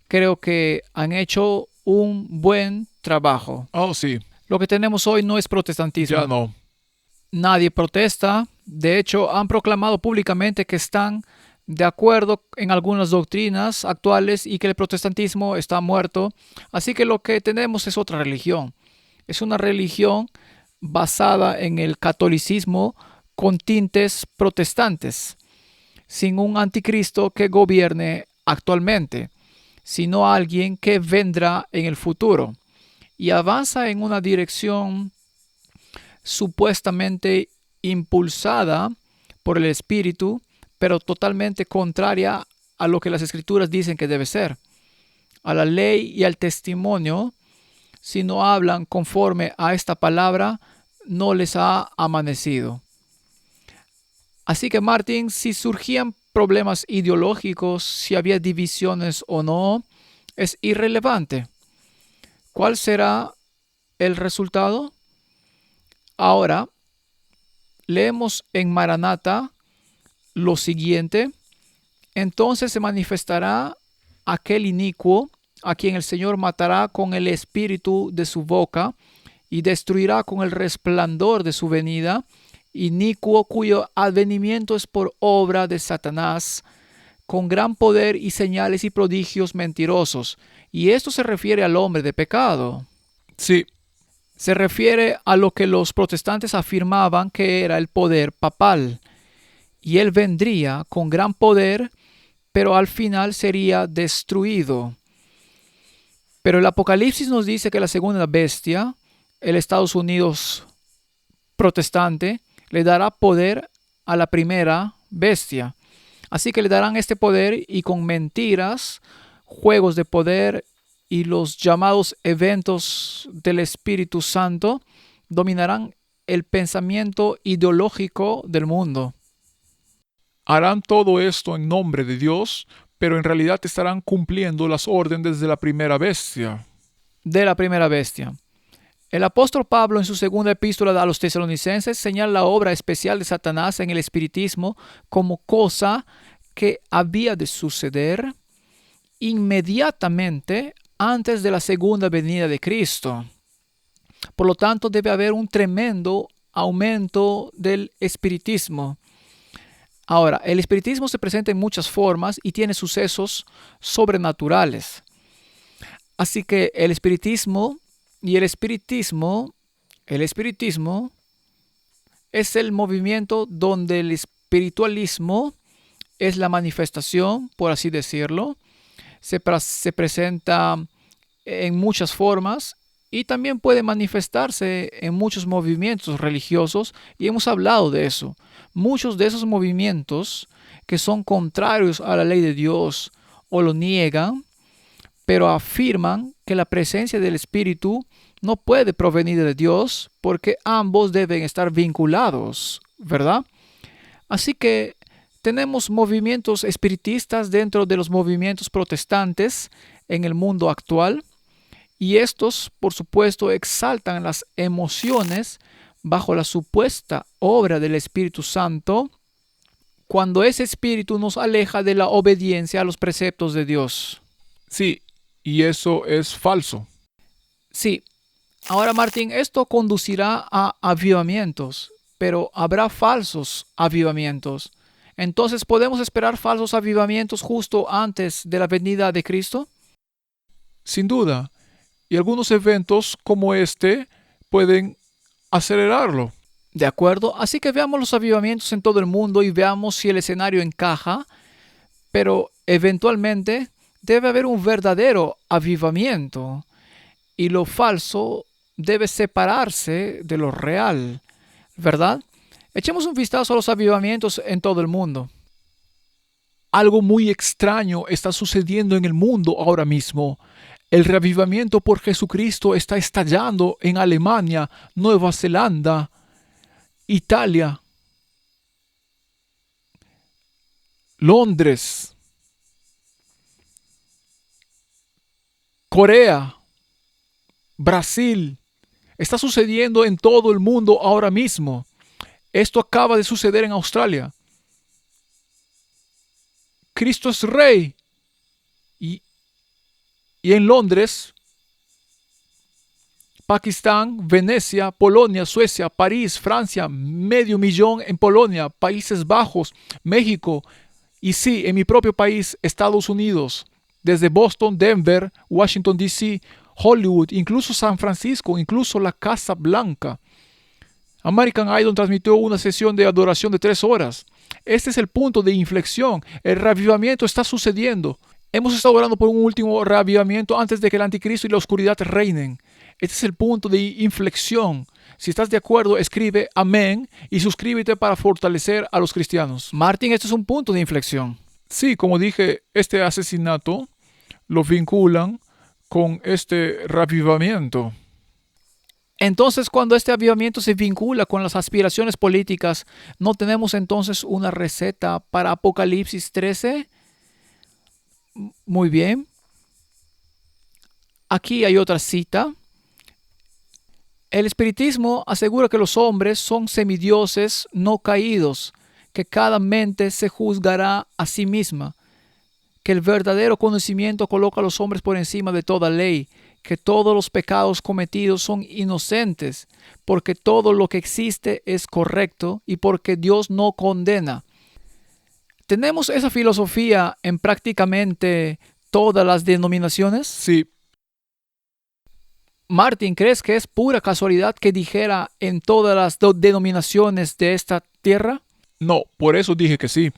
creo que han hecho un buen trabajo. Oh, sí. Lo que tenemos hoy no es protestantismo. Ya no. Nadie protesta. De hecho, han proclamado públicamente que están de acuerdo en algunas doctrinas actuales y que el protestantismo está muerto. Así que lo que tenemos es otra religión. Es una religión basada en el catolicismo con tintes protestantes, sin un anticristo que gobierne actualmente, sino alguien que vendrá en el futuro y avanza en una dirección supuestamente impulsada por el Espíritu, pero totalmente contraria a lo que las Escrituras dicen que debe ser, a la ley y al testimonio. Si no hablan conforme a esta palabra, no les ha amanecido. Así que, Martín, si surgían problemas ideológicos, si había divisiones o no, es irrelevante. ¿Cuál será el resultado? Ahora, leemos en Maranata lo siguiente: entonces se manifestará aquel inicuo a quien el Señor matará con el espíritu de su boca y destruirá con el resplandor de su venida, inicuo cuyo advenimiento es por obra de Satanás, con gran poder y señales y prodigios mentirosos. Y esto se refiere al hombre de pecado. Sí, Se refiere a lo que los protestantes afirmaban que era el poder papal. Y él vendría con gran poder, pero al final sería destruido. Pero el Apocalipsis nos dice que la segunda bestia, el Estados Unidos protestante, le dará poder a la primera bestia. Así que le darán este poder y con mentiras, juegos de poder y los llamados eventos del Espíritu Santo dominarán el pensamiento ideológico del mundo. harán todo esto en nombre de Dios, pero en realidad estarán cumpliendo las órdenes de la primera bestia. De la primera bestia. El apóstol Pablo en su segunda epístola a los tesalonicenses señala la obra especial de Satanás en el espiritismo como cosa que había de suceder inmediatamente antes de la segunda venida de Cristo. Por lo tanto, debe haber un tremendo aumento del espiritismo. Ahora, el espiritismo se presenta en muchas formas y tiene sucesos sobrenaturales. Así que el espiritismo es el movimiento donde el espiritualismo es la manifestación, por así decirlo. Se presenta en muchas formas y también puede manifestarse en muchos movimientos religiosos, y hemos hablado de eso. Muchos de esos movimientos que son contrarios a la ley de Dios o lo niegan, pero afirman que la presencia del Espíritu no puede provenir de Dios porque ambos deben estar vinculados, ¿verdad? Así que tenemos movimientos espiritistas dentro de los movimientos protestantes en el mundo actual, y estos, por supuesto, exaltan las emociones bajo la supuesta obra del Espíritu Santo cuando ese espíritu nos aleja de la obediencia a los preceptos de Dios. Sí, y eso es falso. Sí. Ahora, Martín, esto conducirá a avivamientos, pero habrá falsos avivamientos. Entonces, ¿podemos esperar falsos avivamientos justo antes de la venida de Cristo? Sin duda. Y algunos eventos como este pueden acelerarlo. De acuerdo. Así que veamos los avivamientos en todo el mundo y veamos si el escenario encaja, pero eventualmente debe haber un verdadero avivamiento y lo falso debe separarse de lo real, ¿verdad? Echemos un vistazo a los avivamientos en todo el mundo. Algo muy extraño está sucediendo en el mundo ahora mismo. El reavivamiento por Jesucristo está estallando en Alemania, Nueva Zelanda, Italia, Londres, Corea, Brasil. Está sucediendo en todo el mundo ahora mismo. Esto acaba de suceder en Australia. Cristo es Rey. Y en Londres, Pakistán, Venecia, Polonia, Suecia, París, Francia, 500,000 en Polonia, Países Bajos, México, Y sí, en mi propio país, Estados Unidos, desde Boston, Denver, Washington, D.C., Hollywood, incluso San Francisco, incluso la Casa Blanca. American Idol transmitió una sesión de adoración de 3 horas. Este es el punto de inflexión. El reavivamiento está sucediendo. Hemos estado orando por un último reavivamiento antes de que el anticristo y la oscuridad reinen. Este es el punto de inflexión. Si estás de acuerdo, escribe amén y suscríbete para fortalecer a los cristianos. Martin, esto es un punto de inflexión. Sí, como dije, este asesinato lo vinculan con este reavivamiento. Entonces, cuando este avivamiento se vincula con las aspiraciones políticas, ¿no tenemos entonces una receta para Apocalipsis 13? Muy bien. Aquí hay otra cita. El espiritismo asegura que los hombres son semidioses no caídos, que cada mente se juzgará a sí misma, que el verdadero conocimiento coloca a los hombres por encima de toda ley, que todos los pecados cometidos son inocentes, porque todo lo que existe es correcto y porque Dios no condena. ¿Tenemos esa filosofía en prácticamente todas las denominaciones? Sí, Martin, ¿crees que es pura casualidad que dijera en todas las denominaciones de esta tierra? no, por eso dije que sí.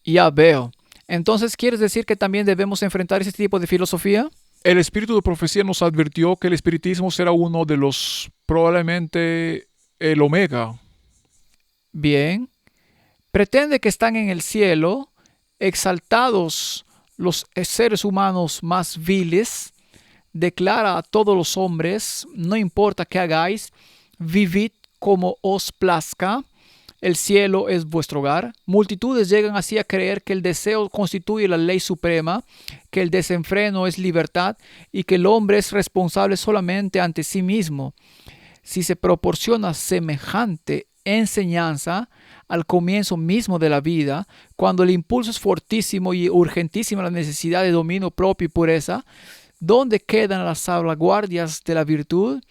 Ya veo. Entonces, ¿quieres decir que también debemos enfrentar ese tipo de filosofía? El espíritu de profecía nos advirtió que el espiritismo será uno de los, probablemente, el omega. Bien. Pretende que están en el cielo, exaltados los seres humanos más viles, declara a todos los hombres, no importa qué hagáis, vivid como os plazca, el cielo es vuestro hogar. Multitudes llegan así a creer que el deseo constituye la ley suprema, que el desenfreno es libertad y que el hombre es responsable solamente ante sí mismo. Si se proporciona semejante enseñanza al comienzo mismo de la vida, cuando el impulso es fortísimo y urgentísima la necesidad de dominio propio y pureza, ¿dónde quedan las salvaguardias de la virtud?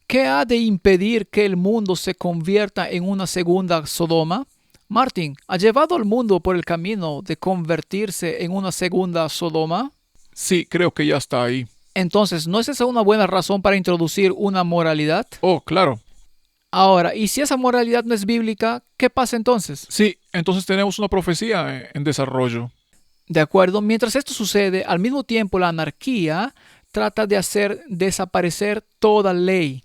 ¿Qué ha de impedir que el mundo se convierta en una segunda Sodoma? Martin, ¿ha llevado al mundo por el camino de convertirse en una segunda Sodoma? Sí, creo que ya está ahí. Entonces, ¿no es esa una buena razón para introducir una moralidad? Oh, claro. Ahora, ¿y si esa moralidad no es bíblica, qué pasa entonces? Sí, entonces tenemos una profecía en desarrollo. De acuerdo, mientras esto sucede, al mismo tiempo la anarquía trata de hacer desaparecer toda ley,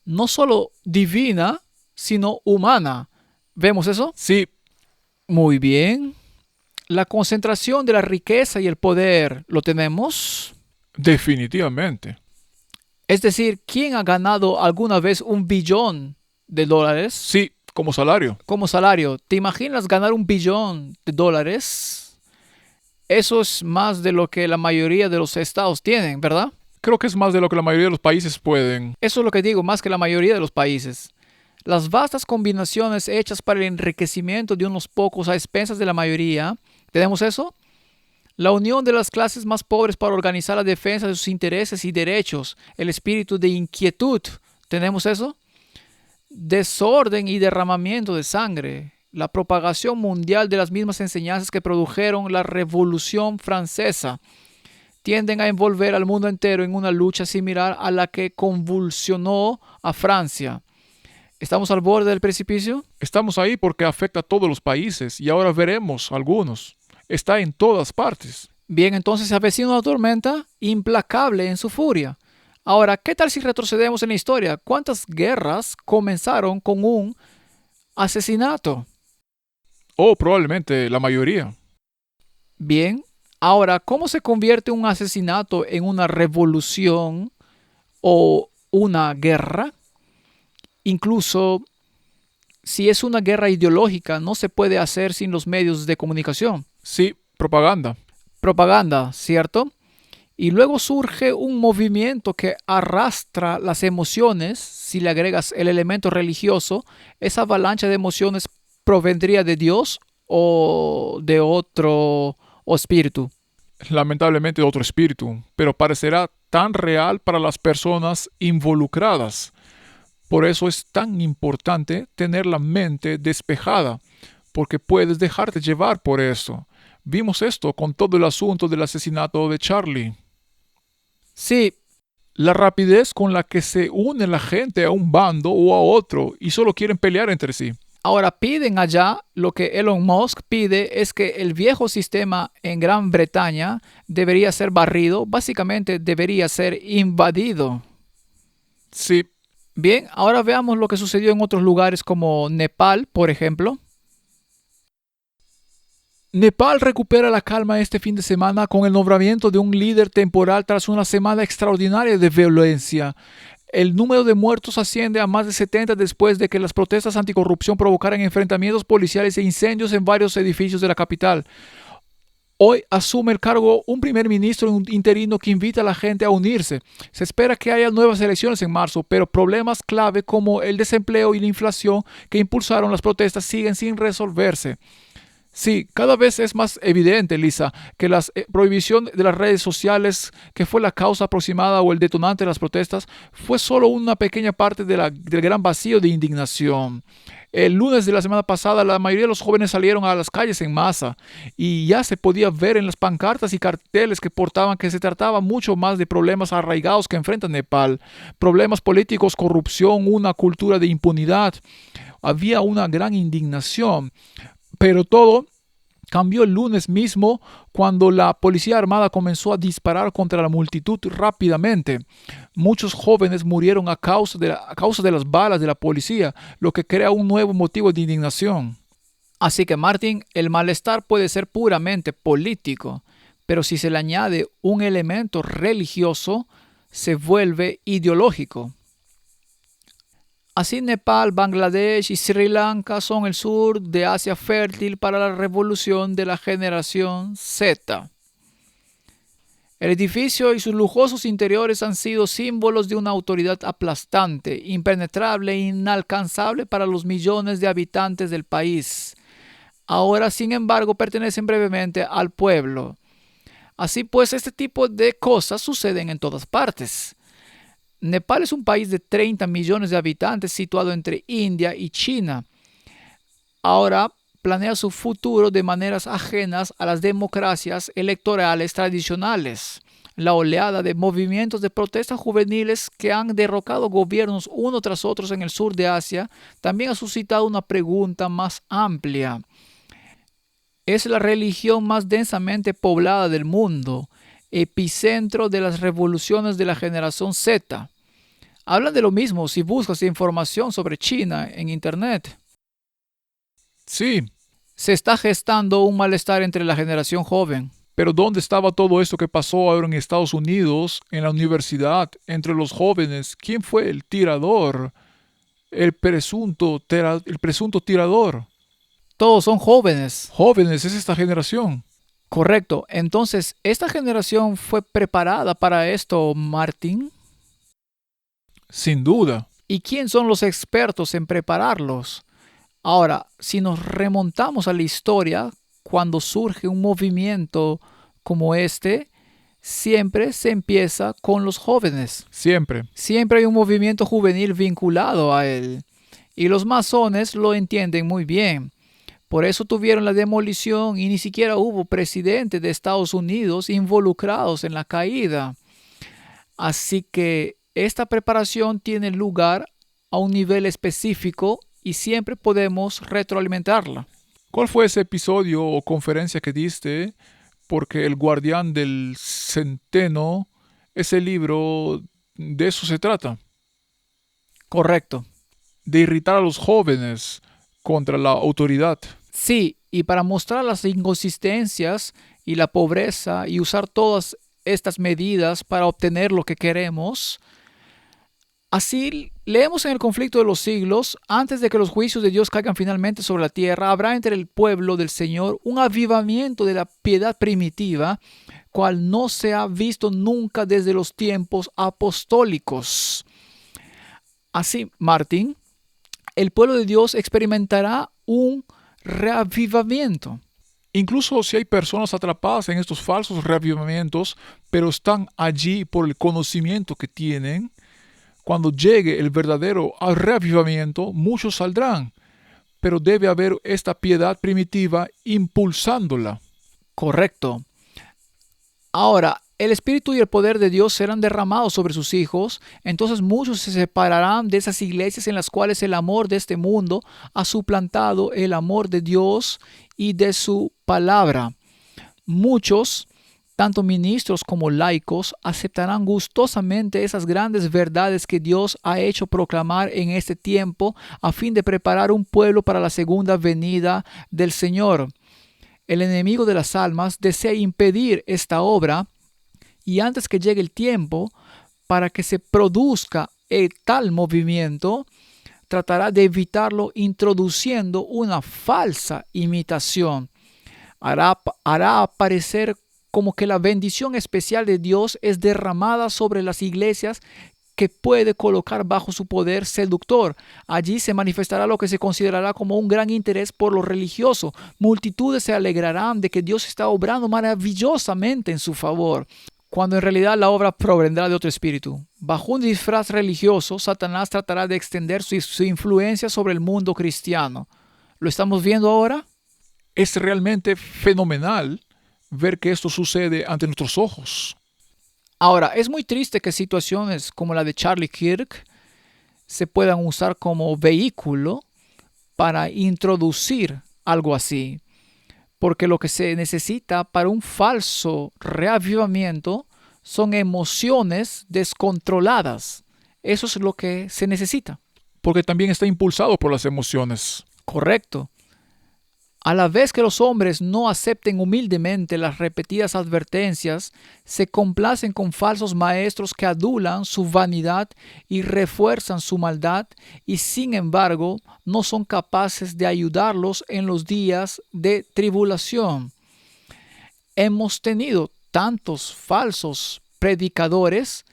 no solo divina, sino humana. ¿Vemos eso? Sí, Muy bien. La concentración de la riqueza y el poder, ¿lo tenemos? definitivamente. Es decir, ¿quién ha ganado alguna vez $1 billón Sí, como salario. como salario? ¿Te imaginas ganar $1 billón? Eso es más de lo que la mayoría de los estados tienen, ¿verdad? Creo que es más de lo que la mayoría de los países pueden. Eso es lo que digo, más que la mayoría de los países. Las vastas combinaciones hechas para el enriquecimiento de unos pocos a expensas de la mayoría, ¿tenemos eso? La unión de las clases más pobres para organizar la defensa de sus intereses y derechos, el espíritu de inquietud, ¿tenemos eso? Desorden y derramamiento de sangre, la propagación mundial de las mismas enseñanzas que produjeron la Revolución Francesa, tienden a envolver al mundo entero en una lucha similar a la que convulsionó a Francia. ¿Estamos al borde del precipicio? Estamos ahí porque afecta a todos los países y ahora veremos algunos. Está en todas partes. Bien, entonces se avecina una tormenta implacable en su furia. Ahora, ¿qué tal si retrocedemos en la historia? ¿Cuántas guerras comenzaron con un asesinato? Oh, probablemente la mayoría. Bien, ahora, ¿cómo se convierte un asesinato en una revolución o una guerra? Incluso si es una guerra ideológica, no se puede hacer sin los medios de comunicación. Sí, propaganda. Propaganda, ¿cierto? Y luego surge un movimiento que arrastra las emociones. Si le agregas el elemento religioso, esa avalancha de emociones provendría de Dios o de otro espíritu. Lamentablemente de otro espíritu, pero parecerá tan real para las personas involucradas. Por eso es tan importante tener la mente despejada, porque puedes dejarte llevar por esto. Vimos esto con todo el asunto del asesinato de Charlie. Sí, La rapidez con la que se une la gente a un bando o a otro y solo quieren pelear entre sí. ahora piden allá, lo que Elon Musk pide es que el viejo sistema en Gran Bretaña debería ser barrido, básicamente debería ser invadido. Sí, Bien, ahora veamos lo que sucedió en otros lugares como Nepal, por ejemplo. Nepal recupera la calma este fin de semana con el nombramiento de un líder temporal tras una semana extraordinaria de violencia. El número de muertos asciende a más de 70 después de que las protestas anticorrupción provocaran enfrentamientos policiales e incendios en varios edificios de la capital. Hoy asume el cargo un primer ministro interino que invita a la gente a unirse. Se espera que haya nuevas elecciones en marzo, pero problemas clave como el desempleo y la inflación que impulsaron las protestas siguen sin resolverse. Sí, cada vez es más evidente, Lisa, que la prohibición de las redes sociales, que fue la causa aproximada o el detonante de las protestas, fue solo una pequeña parte del gran vacío de indignación. El lunes de la semana pasada, la mayoría de los jóvenes salieron a las calles en masa y ya se podía ver en las pancartas y carteles que portaban que se trataba mucho más de problemas arraigados que enfrenta Nepal, problemas políticos, corrupción, una cultura de impunidad. Había una gran indignación. Pero todo cambió el lunes mismo cuando la policía armada comenzó a disparar contra la multitud rápidamente. Muchos jóvenes murieron a causa de las balas de la policía, lo que crea un nuevo motivo de indignación. Así que, Martín, el malestar puede ser puramente político, pero si se le añade un elemento religioso, se vuelve ideológico. Así Nepal, Bangladesh y Sri Lanka son el sur de Asia fértil para la revolución de la generación Z. El edificio y sus lujosos interiores han sido símbolos de una autoridad aplastante, impenetrable e inalcanzable para los millones de habitantes del país. Ahora, sin embargo, pertenecen brevemente al pueblo. Así pues, este tipo de cosas suceden en todas partes. Nepal es un país de 30 millones de habitantes situado entre India y China. Ahora planea su futuro de maneras ajenas a las democracias electorales tradicionales. La oleada de movimientos de protesta juveniles que han derrocado gobiernos uno tras otro en el sur de Asia también ha suscitado una pregunta más amplia. Es la religión más densamente poblada del mundo, epicentro de las revoluciones de la generación Z. Hablan de lo mismo si buscas información sobre China en Internet. Sí, Se está gestando un malestar entre la generación joven. pero ¿dónde estaba todo esto que pasó ahora en Estados Unidos, en la universidad, entre los jóvenes? ¿Quién fue el tirador? El presunto tirador. Todos son jóvenes. Jóvenes, es esta generación. Correcto. Entonces, ¿esta generación fue preparada para esto, Martín? Sin duda. ¿Y quién son los expertos en prepararlos? Ahora, si nos remontamos a la historia, cuando surge un movimiento como este, siempre se empieza con los jóvenes. Siempre. Siempre hay un movimiento juvenil vinculado a él. Y los masones lo entienden muy bien. Por eso tuvieron la demolición y ni siquiera hubo presidente de Estados Unidos involucrados en la caída. Así que esta preparación tiene lugar a un nivel específico y siempre podemos retroalimentarla. ¿Cuál fue ese episodio o conferencia que diste? Porque El Guardián del Centeno, ese libro, de eso se trata. Correcto. De irritar a los jóvenes contra la autoridad. Sí, y para mostrar las inconsistencias y la pobreza y usar todas estas medidas para obtener lo que queremos. Así leemos en el conflicto de los siglos, antes de que los juicios de Dios caigan finalmente sobre la tierra, habrá entre el pueblo del Señor un avivamiento de la piedad primitiva, cual no se ha visto nunca desde los tiempos apostólicos. Así, Martín, el pueblo de Dios experimentará un reavivamiento. Incluso si hay personas atrapadas en estos falsos reavivamientos, pero están allí por el conocimiento que tienen, cuando llegue el verdadero reavivamiento, muchos saldrán. pero debe haber esta piedad primitiva impulsándola. Correcto. Ahora, el Espíritu y el poder de Dios serán derramados sobre sus hijos, entonces muchos se separarán de esas iglesias en las cuales el amor de este mundo ha suplantado el amor de Dios y de su palabra. Muchos, tanto ministros como laicos, aceptarán gustosamente esas grandes verdades que Dios ha hecho proclamar en este tiempo a fin de preparar un pueblo para la segunda venida del Señor. El enemigo de las almas desea impedir esta obra, y antes que llegue el tiempo para que se produzca tal movimiento, tratará de evitarlo introduciendo una falsa imitación. Hará aparecer como que la bendición especial de Dios es derramada sobre las iglesias que puede colocar bajo su poder seductor. Allí se manifestará lo que se considerará como un gran interés por lo religioso. Multitudes se alegrarán de que Dios está obrando maravillosamente en su favor, cuando en realidad la obra provendrá de otro espíritu. Bajo un disfraz religioso, Satanás tratará de extender su influencia sobre el mundo cristiano. ¿Lo estamos viendo ahora? Es realmente fenomenal ver que esto sucede ante nuestros ojos. Ahora, es muy triste que situaciones como la de Charlie Kirk se puedan usar como vehículo para introducir algo así, porque lo que se necesita para un falso reavivamiento son emociones descontroladas. Eso es lo que se necesita. Porque también está impulsado por las emociones. Correcto. A la vez que los hombres no acepten humildemente las repetidas advertencias, se complacen con falsos maestros que adulan su vanidad y refuerzan su maldad, y sin embargo no son capaces de ayudarlos en los días de tribulación. Hemos tenido tantos falsos predicadores,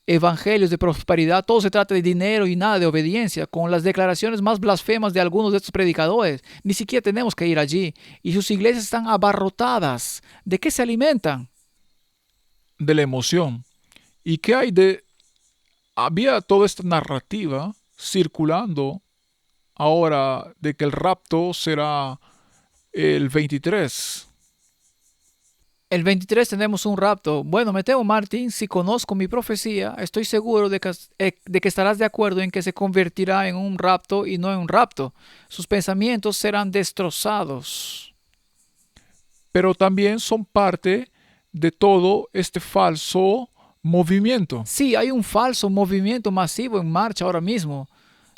evangelios de prosperidad, todo se trata de dinero y nada de obediencia, con las declaraciones más blasfemas de algunos de estos predicadores. Ni siquiera tenemos que ir allí, y sus iglesias están abarrotadas. ¿De qué se alimentan? De la emoción. ¿Y qué hay de...? Había toda esta narrativa circulando ahora de que el rapto será el 23. El 23 tenemos un rapto. Bueno, me temo, Martín, si conozco mi profecía, estoy seguro de que estarás de acuerdo en que se convertirá en un rapto y no en un rapto. Sus pensamientos serán destrozados. Pero también son parte de todo este falso movimiento. Sí, hay un falso movimiento masivo en marcha ahora mismo.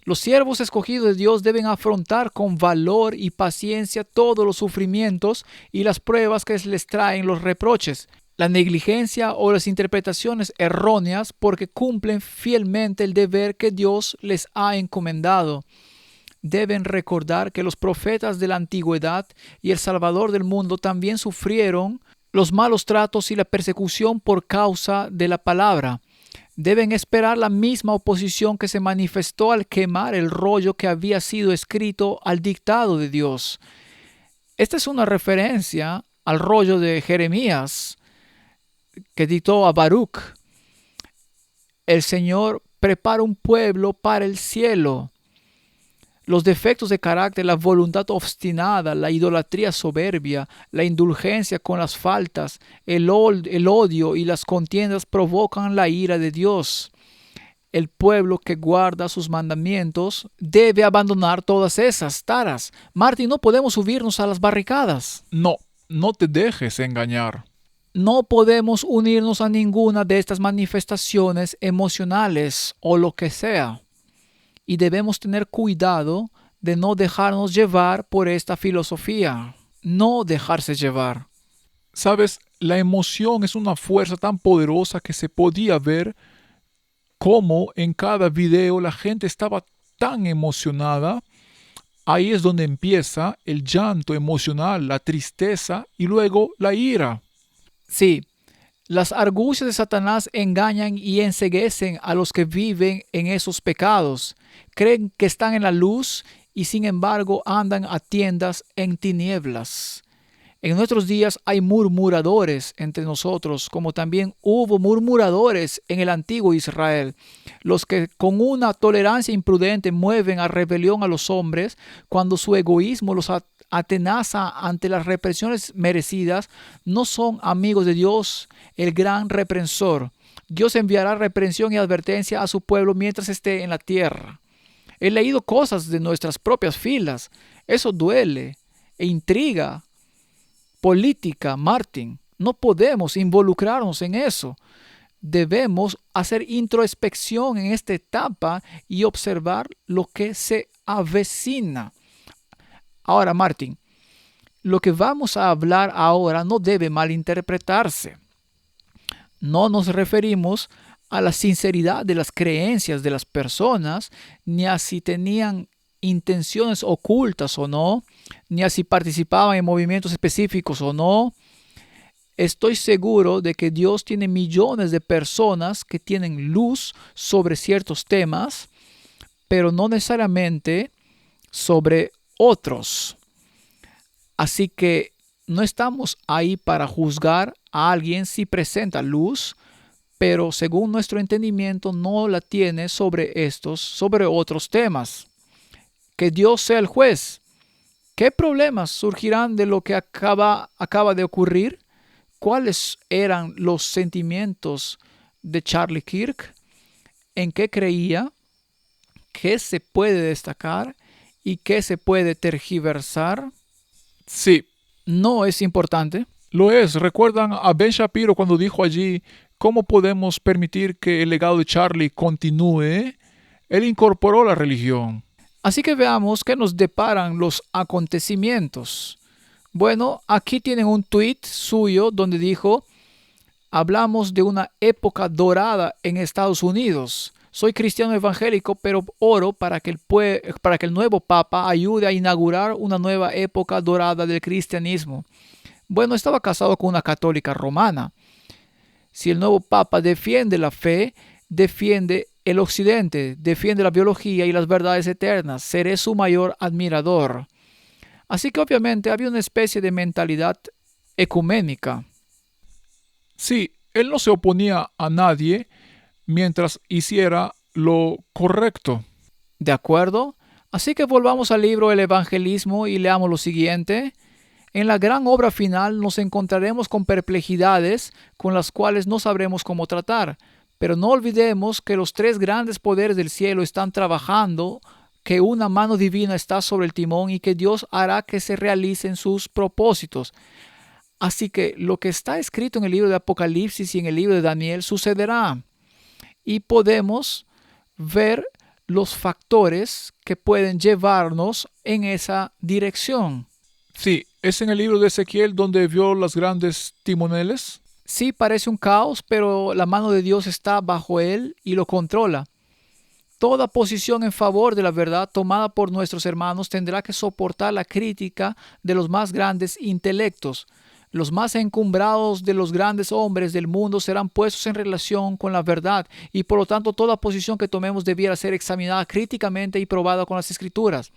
Los siervos escogidos de Dios deben afrontar con valor y paciencia todos los sufrimientos y las pruebas que les traen los reproches, la negligencia o las interpretaciones erróneas, porque cumplen fielmente el deber que Dios les ha encomendado. Deben recordar que los profetas de la antigüedad y el Salvador del mundo también sufrieron los malos tratos y la persecución por causa de la palabra. Deben esperar la misma oposición que se manifestó al quemar el rollo que había sido escrito al dictado de Dios. Esta es una referencia al rollo de Jeremías que dictó a Baruch. El Señor prepara un pueblo para el cielo. Los defectos de carácter, la voluntad obstinada, la idolatría soberbia, la indulgencia con las faltas, el odio y las contiendas provocan la ira de Dios. El pueblo que guarda sus mandamientos debe abandonar todas esas taras. Martín, no podemos subirnos a las barricadas. No te dejes engañar. No podemos unirnos a ninguna de estas manifestaciones emocionales o lo que sea. Y debemos tener cuidado de no dejarnos llevar por esta filosofía. No dejarse llevar. Sabes, la emoción es una fuerza tan poderosa que se podía ver cómo en cada video la gente estaba tan emocionada. Ahí es donde empieza el llanto emocional, la tristeza y luego la ira. Sí. Las argucias de Satanás engañan y enceguecen a los que viven en esos pecados. Creen que están en la luz y sin embargo andan a tiendas en tinieblas. En nuestros días hay murmuradores entre nosotros, como también hubo murmuradores en el antiguo Israel, los que con una tolerancia imprudente mueven a rebelión a los hombres cuando su egoísmo los atenaza ante las represiones merecidas. No son amigos de Dios, el gran reprensor. Dios enviará reprensión y advertencia a su pueblo mientras esté en la tierra. He leído cosas de nuestras propias filas. Eso duele e intriga. Política, Martin. No podemos involucrarnos en eso. Debemos hacer introspección en esta etapa y observar lo que se avecina. Ahora, Martin, lo que vamos a hablar ahora no debe malinterpretarse. No nos referimos a la sinceridad de las creencias de las personas, ni a si tenían intenciones ocultas o no, ni a si participaban en movimientos específicos o no. Estoy seguro de que Dios tiene millones de personas que tienen luz sobre ciertos temas, pero no necesariamente sobre otros. Así que no estamos ahí para juzgar a alguien si presenta luz, pero según nuestro entendimiento no la tiene sobre otros temas. Que Dios sea el juez. ¿Qué problemas surgirán de lo que acaba de ocurrir? ¿Cuáles eran los sentimientos de Charlie Kirk? ¿En qué creía? ¿Qué se puede destacar? ¿Y qué se puede tergiversar? Sí, No es importante. lo es. ¿Recuerdan a Ben Shapiro cuando dijo allí cómo podemos permitir que el legado de Charlie continúe? Él incorporó la religión. Así que veamos qué nos deparan los acontecimientos. Bueno, aquí tienen un tuit suyo donde dijo: hablamos de una época dorada en Estados Unidos. Soy cristiano evangélico, pero oro para que el nuevo Papa ayude a inaugurar una nueva época dorada del cristianismo. Bueno, estaba casado con una católica romana. Si el nuevo Papa defiende la fe, defiende el Occidente, defiende la biología y las verdades eternas, seré su mayor admirador. Así que obviamente había una especie de mentalidad ecuménica. Sí, él no se oponía a nadie mientras hiciera lo correcto. ¿De acuerdo? Así que volvamos al libro El Evangelismo y leamos lo siguiente. En la gran obra final nos encontraremos con perplejidades con las cuales no sabremos cómo tratar. Pero no olvidemos que los tres grandes poderes del cielo están trabajando, que una mano divina está sobre el timón y que Dios hará que se realicen sus propósitos. Así que lo que está escrito en el libro de Apocalipsis y en el libro de Daniel sucederá. Y podemos ver los factores que pueden llevarnos en esa dirección. Sí, es en el libro de Ezequiel donde vio las grandes timoneles. Sí, parece un caos, pero la mano de Dios está bajo él y lo controla. Toda posición en favor de la verdad tomada por nuestros hermanos tendrá que soportar la crítica de los más grandes intelectos. Los más encumbrados de los grandes hombres del mundo serán puestos en relación con la verdad y por lo tanto toda posición que tomemos debiera ser examinada críticamente y probada con las Escrituras.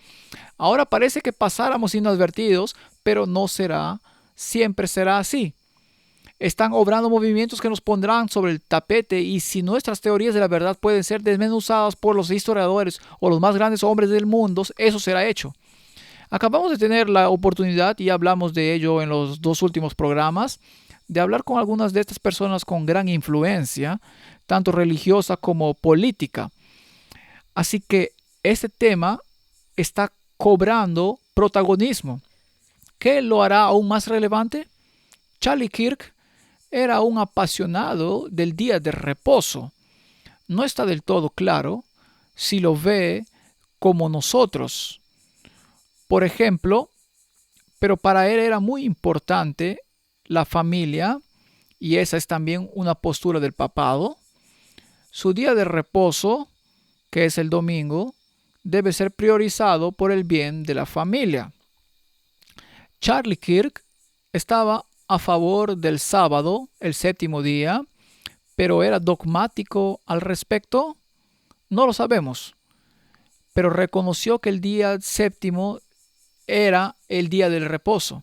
Ahora parece que pasáramos inadvertidos, pero no siempre será así. Están obrando movimientos que nos pondrán sobre el tapete y si nuestras teorías de la verdad pueden ser desmenuzadas por los historiadores o los más grandes hombres del mundo, eso será hecho. Acabamos de tener la oportunidad, y hablamos de ello en los 2 últimos programas, de hablar con algunas de estas personas con gran influencia, tanto religiosa como política. Así que este tema está cobrando protagonismo. ¿Qué lo hará aún más relevante? Charlie Kirk era un apasionado del día de reposo. No está del todo claro si lo ve como nosotros. Por ejemplo, pero para él era muy importante la familia, y esa es también una postura del papado. Su día de reposo, que es el domingo, debe ser priorizado por el bien de la familia. Charlie Kirk estaba a favor del sábado, el 7º día, pero ¿era dogmático al respecto? No lo sabemos, pero reconoció que el día 7º era el día del reposo.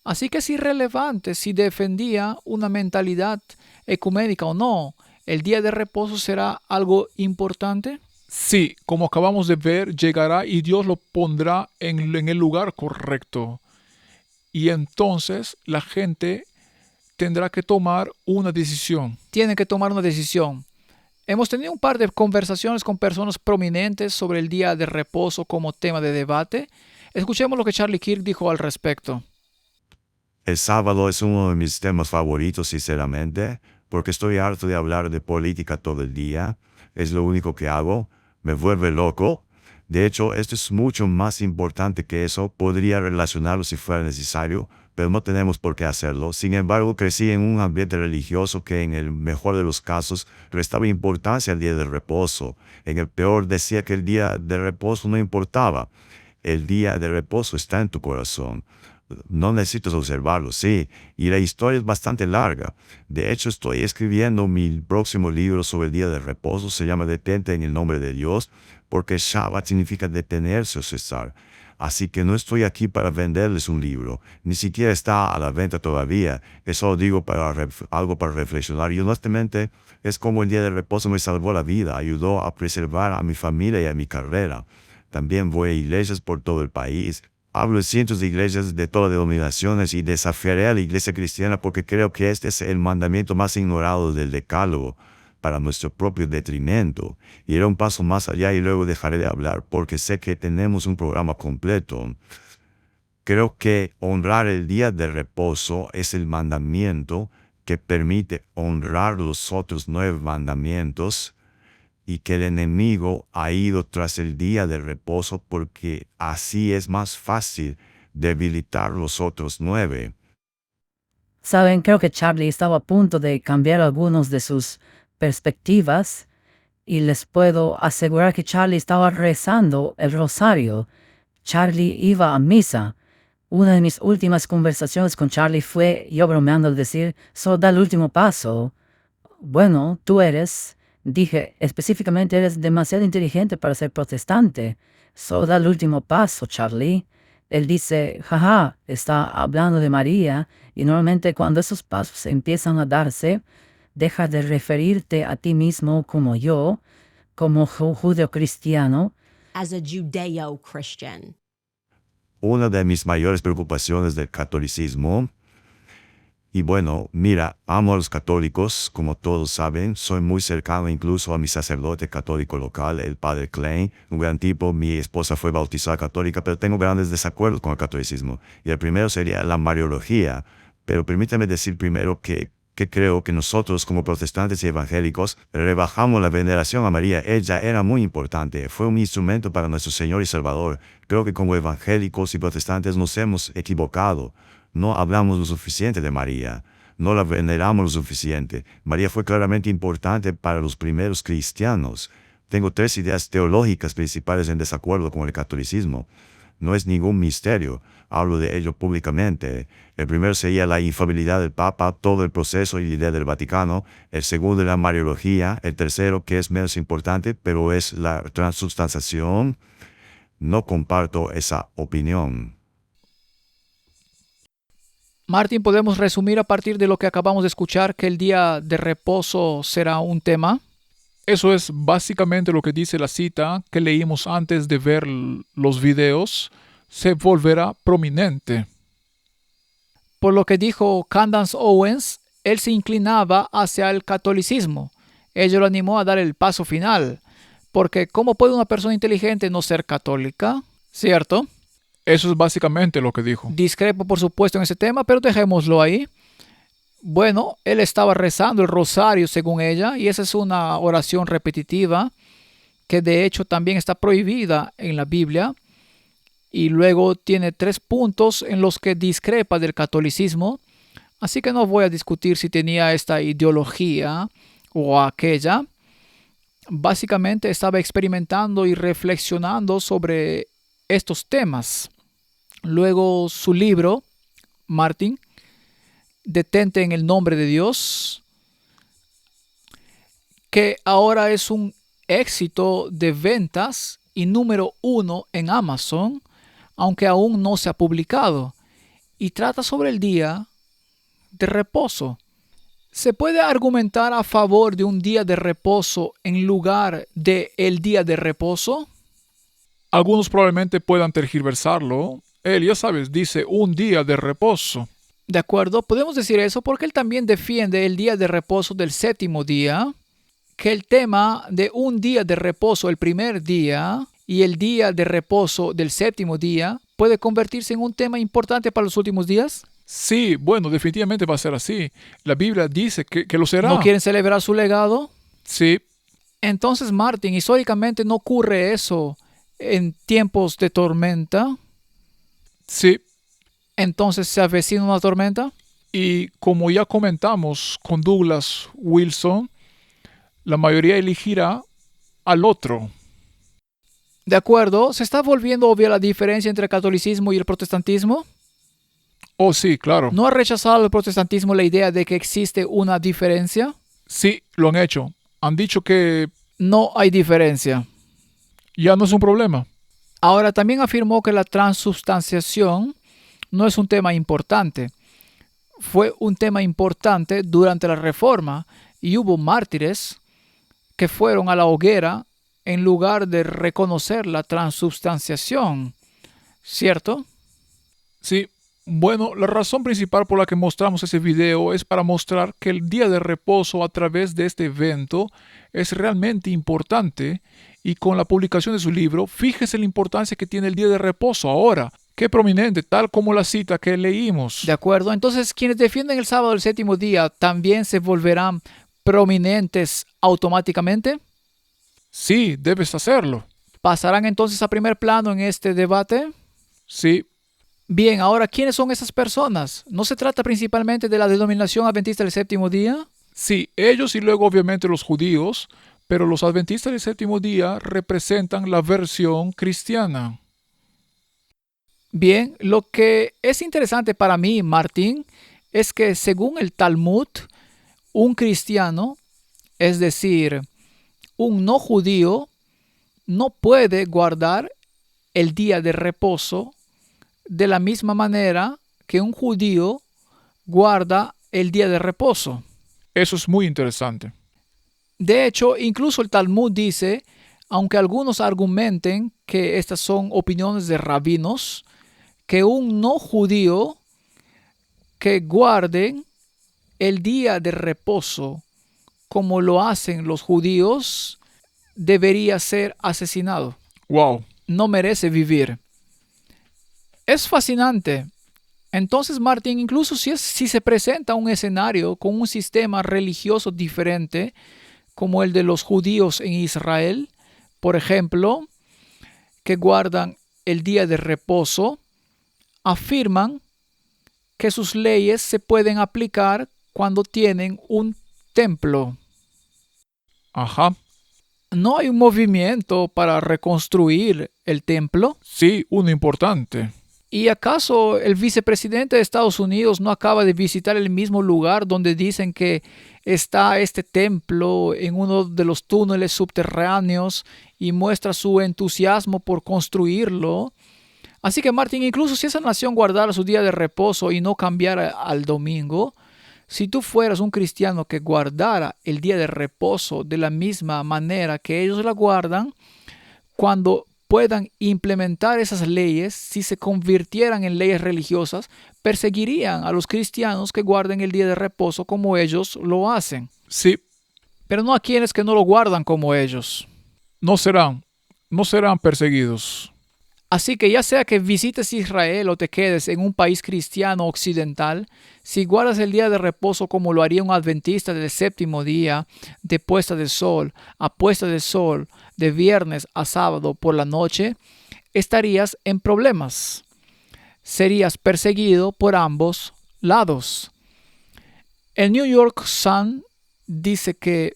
Así que es irrelevante si defendía una mentalidad ecuménica o no. ¿El día de reposo será algo importante? Sí, como acabamos de ver, llegará y Dios lo pondrá en el lugar correcto. Y entonces la gente tendrá que tomar una decisión. Tienen que tomar una decisión. Hemos tenido un par de conversaciones con personas prominentes sobre el día de reposo como tema de debate. Escuchemos lo que Charlie Kirk dijo al respecto. El sábado es uno de mis temas favoritos, sinceramente, porque estoy harto de hablar de política todo el día. Es lo único que hago. Me vuelve loco. De hecho, esto es mucho más importante que eso. Podría relacionarlo si fuera necesario, pero no tenemos por qué hacerlo. Sin embargo, crecí en un ambiente religioso que en el mejor de los casos restaba importancia al día de reposo. En el peor decía que el día de reposo no importaba. El día de reposo está en tu corazón. No necesitas observarlo, sí, y la historia es bastante larga. De hecho, estoy escribiendo mi próximo libro sobre el día de reposo. Se llama Detente en el nombre de Dios, porque Shabbat significa detenerse o cesar. Así que no estoy aquí para venderles un libro, ni siquiera está a la venta todavía. Eso digo para algo para reflexionar. Y honestamente, es como el día de reposo me salvó la vida, ayudó a preservar a mi familia y a mi carrera. También voy a iglesias por todo el país. Hablo de cientos de iglesias de todas denominaciones y desafiaré a la iglesia cristiana porque creo que este es el mandamiento más ignorado del Decálogo para nuestro propio detrimento. Iré un paso más allá y luego dejaré de hablar porque sé que tenemos un programa completo. Creo que honrar el día de reposo es el mandamiento que permite honrar los otros 9 mandamientos, y que el enemigo ha ido tras el día de reposo porque así es más fácil debilitar los otros 9. Saben, creo que Charlie estaba a punto de cambiar algunas de sus perspectivas y les puedo asegurar que Charlie estaba rezando el rosario. Charlie iba a misa. Una de mis últimas conversaciones con Charlie fue yo bromeando al decir, da el último paso. Bueno, dije específicamente, eres demasiado inteligente para ser protestante. Da el último paso, Charlie. Él dice, jaja, está hablando de María, y normalmente cuando esos pasos empiezan a darse, deja de referirte a ti mismo como yo, como judeo-cristiano. As a Judeo-Christian. Una de mis mayores preocupaciones del catolicismo. Y bueno, mira, amo a los católicos, como todos saben, soy muy cercano incluso a mi sacerdote católico local, el padre Klein, un gran tipo. Mi esposa fue bautizada católica, pero tengo grandes desacuerdos con el catolicismo. Y el primero sería la Mariología. Pero permítame decir primero que creo que nosotros como protestantes y evangélicos rebajamos la veneración a María. Ella era muy importante, fue un instrumento para nuestro Señor y Salvador. Creo que como evangélicos y protestantes nos hemos equivocado. No hablamos lo suficiente de María, no la veneramos lo suficiente. María fue claramente importante para los primeros cristianos. Tengo 3 ideas teológicas principales en desacuerdo con el catolicismo. No es ningún misterio, hablo de ello públicamente. El primero sería la infalibilidad del Papa, todo el proceso y la idea del Vaticano. El segundo, la Mariología. El tercero, que es menos importante, pero es la transubstanciación. No comparto esa opinión. Martín, ¿podemos resumir a partir de lo que acabamos de escuchar que el día de reposo será un tema? Eso es básicamente lo que dice la cita que leímos antes de ver los videos. Se volverá prominente. Por lo que dijo Candace Owens, él se inclinaba hacia el catolicismo. Ello lo animó a dar el paso final. Porque ¿cómo puede una persona inteligente no ser católica? ¿Cierto? Eso es básicamente lo que dijo. Discrepo, por supuesto, en ese tema, pero dejémoslo ahí. Bueno, él estaba rezando el rosario según ella, y esa es una oración repetitiva que de hecho también está prohibida en la Biblia. Y luego tiene 3 puntos en los que discrepa del catolicismo. Así que no voy a discutir si tenía esta ideología o aquella. Básicamente estaba experimentando y reflexionando sobre estos temas. Luego su libro, Martín, Detente en el nombre de Dios, que ahora es un éxito de ventas y número 1 en Amazon, aunque aún no se ha publicado. y trata sobre el día de reposo. ¿Se puede argumentar a favor de un día de reposo en lugar de el día de reposo? Algunos probablemente puedan tergiversarlo. Él, ya sabes, dice un día de reposo. De acuerdo, podemos decir eso porque él también defiende el día de reposo del séptimo día, que el tema de un día de reposo el primer día y el día de reposo del séptimo día puede convertirse en un tema importante para los últimos días. Sí, bueno, definitivamente va a ser así. La Biblia dice que lo será. ¿No quieren celebrar su legado? Sí, Entonces, Martin, históricamente no ocurre eso en tiempos de tormenta. sí. Entonces, ¿se avecina una tormenta? Y como ya comentamos con Douglas Wilson, la mayoría elegirá al otro. De acuerdo, ¿se está volviendo obvia la diferencia entre el catolicismo y el protestantismo? Oh, sí, claro. ¿No ha rechazado el protestantismo la idea de que existe una diferencia? Sí, lo han hecho. Han dicho que No hay diferencia. ya no es un problema. Ahora, también afirmó que la transubstanciación no es un tema importante. Fue un tema importante durante la Reforma y hubo mártires que fueron a la hoguera en lugar de reconocer la transubstanciación, ¿cierto? Sí, bueno, la razón principal por la que mostramos ese video es para mostrar que el día de reposo a través de este evento es realmente importante y con la publicación de su libro, fíjese la importancia que tiene el día de reposo ahora. Qué prominente, tal como la cita que leímos. De acuerdo, entonces quienes defienden el sábado del séptimo día también se volverán prominentes automáticamente. Sí, debes hacerlo. ¿Pasarán entonces a primer plano en este debate? Sí, Bien, ahora, ¿quiénes son esas personas? ¿No se trata principalmente de la denominación adventista del séptimo día? sí, ellos y luego obviamente los judíos, pero los adventistas del séptimo día representan la versión cristiana. Bien, lo que es interesante para mí, Martín, es que según el Talmud, un cristiano, es decir, un no judío, no puede guardar el día de reposo de la misma manera que un judío guarda el día de reposo. Eso es muy interesante. De hecho, incluso el Talmud dice, aunque algunos argumenten que estas son opiniones de rabinos, que un no judío que guarde el día de reposo como lo hacen los judíos debería ser asesinado. Wow. No merece vivir. Es fascinante. Entonces, Martín, incluso si se presenta un escenario con un sistema religioso diferente, como el de los judíos en Israel, por ejemplo, que guardan el día de reposo, afirman que sus leyes se pueden aplicar cuando tienen un templo. Ajá. ¿No hay un movimiento para reconstruir el templo? Sí, uno importante. ¿Y acaso el vicepresidente de Estados Unidos no acaba de visitar el mismo lugar donde dicen que está este templo en uno de los túneles subterráneos y muestra su entusiasmo por construirlo? Así que, Martín, incluso si esa nación guardara su día de reposo y no cambiara al domingo, si tú fueras un cristiano que guardara el día de reposo de la misma manera que ellos la guardan, cuando puedan implementar esas leyes, si se convirtieran en leyes religiosas, perseguirían a los cristianos que guarden el día de reposo como ellos lo hacen. Sí, Pero no a quienes que no lo guardan como ellos. no serán perseguidos. Así que ya sea que visites Israel o te quedes en un país cristiano occidental, si guardas el día de reposo como lo haría un adventista del séptimo día, de puesta de sol a puesta de sol, de viernes a sábado por la noche, estarías en problemas. Serías perseguido por ambos lados. El New York Sun dice que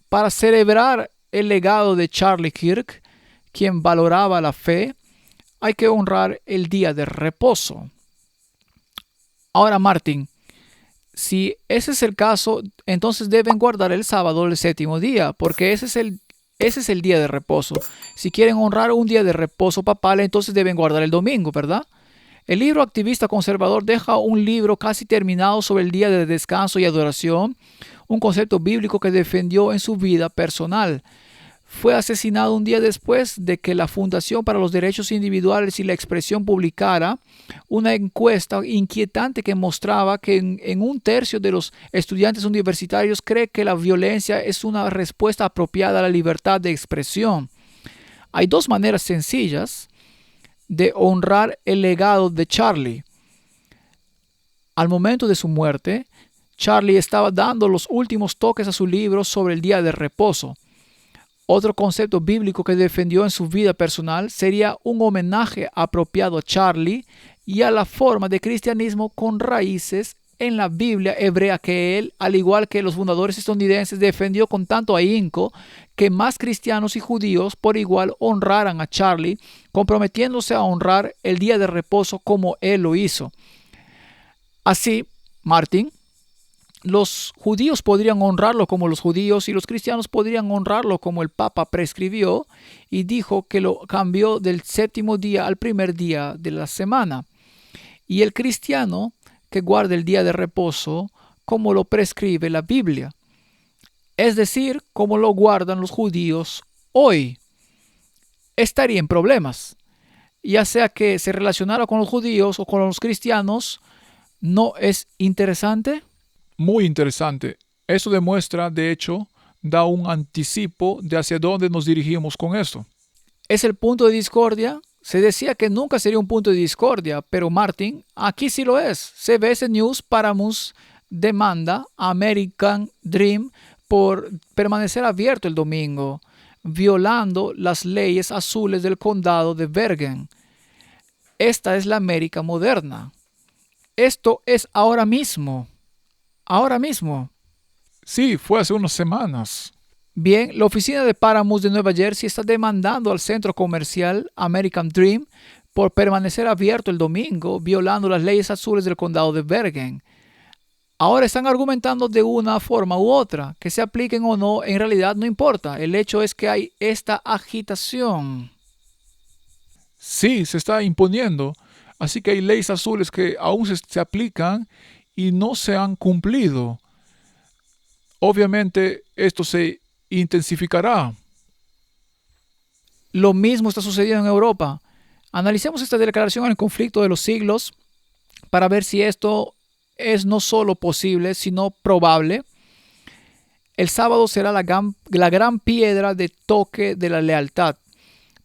para celebrar el legado de Charlie Kirk, quien valoraba la fe, hay que honrar el día de reposo. Ahora, Martín, si ese es el caso, entonces deben guardar el sábado el séptimo día, porque ese es el día de reposo. Si quieren honrar un día de reposo papal, entonces deben guardar el domingo, ¿verdad? El libro Activista Conservador deja un libro casi terminado sobre el día de descanso y adoración, un concepto bíblico que defendió en su vida personal. Fue asesinado un día después de que la Fundación para los Derechos Individuales y la Expresión publicara una encuesta inquietante que mostraba que en un tercio de los estudiantes universitarios cree que la violencia es una respuesta apropiada a la libertad de expresión. Hay dos maneras sencillas de honrar el legado de Charlie. Al momento de su muerte, Charlie estaba dando los últimos toques a su libro sobre el día de reposo. Otro concepto bíblico que defendió en su vida personal sería un homenaje apropiado a Charlie y a la forma de cristianismo con raíces en la Biblia hebrea que él, al igual que los fundadores estadounidenses, defendió con tanto ahínco que más cristianos y judíos por igual honraran a Charlie, comprometiéndose a honrar el día de reposo como él lo hizo. Así, Martin, los judíos podrían honrarlo como los judíos y los cristianos podrían honrarlo como el Papa prescribió y dijo que lo cambió del séptimo día al primer día de la semana. Y el cristiano que guarde el día de reposo como lo prescribe la Biblia, es decir, como lo guardan los judíos hoy, estaría en problemas. Ya sea que se relacionara con los judíos o con los cristianos, ¿no es interesante? Muy interesante. Eso demuestra, de hecho, da un anticipo de hacia dónde nos dirigimos con esto. ¿Es el punto de discordia? Se decía que nunca sería un punto de discordia, pero Martin, aquí sí lo es. CBS News Paramount demanda a American Dream por permanecer abierto el domingo, violando las leyes azules del condado de Bergen. Esta es la América moderna. Esto es ahora mismo. Ahora mismo. Sí, fue hace unas semanas. Bien, la oficina de Paramount de Nueva Jersey está demandando al centro comercial American Dream por permanecer abierto el domingo, violando las leyes azules del condado de Bergen. Ahora están argumentando de una forma u otra, que se apliquen o no, en realidad no importa. El hecho es que hay esta agitación. Sí, se está imponiendo. Así que hay leyes azules que aún se aplican y no se han cumplido. Obviamente esto se intensificará. Lo mismo está sucediendo en Europa. Analicemos esta declaración en el conflicto de los siglos para ver si esto es no solo posible, sino probable. El sábado será la gran piedra de toque de la lealtad,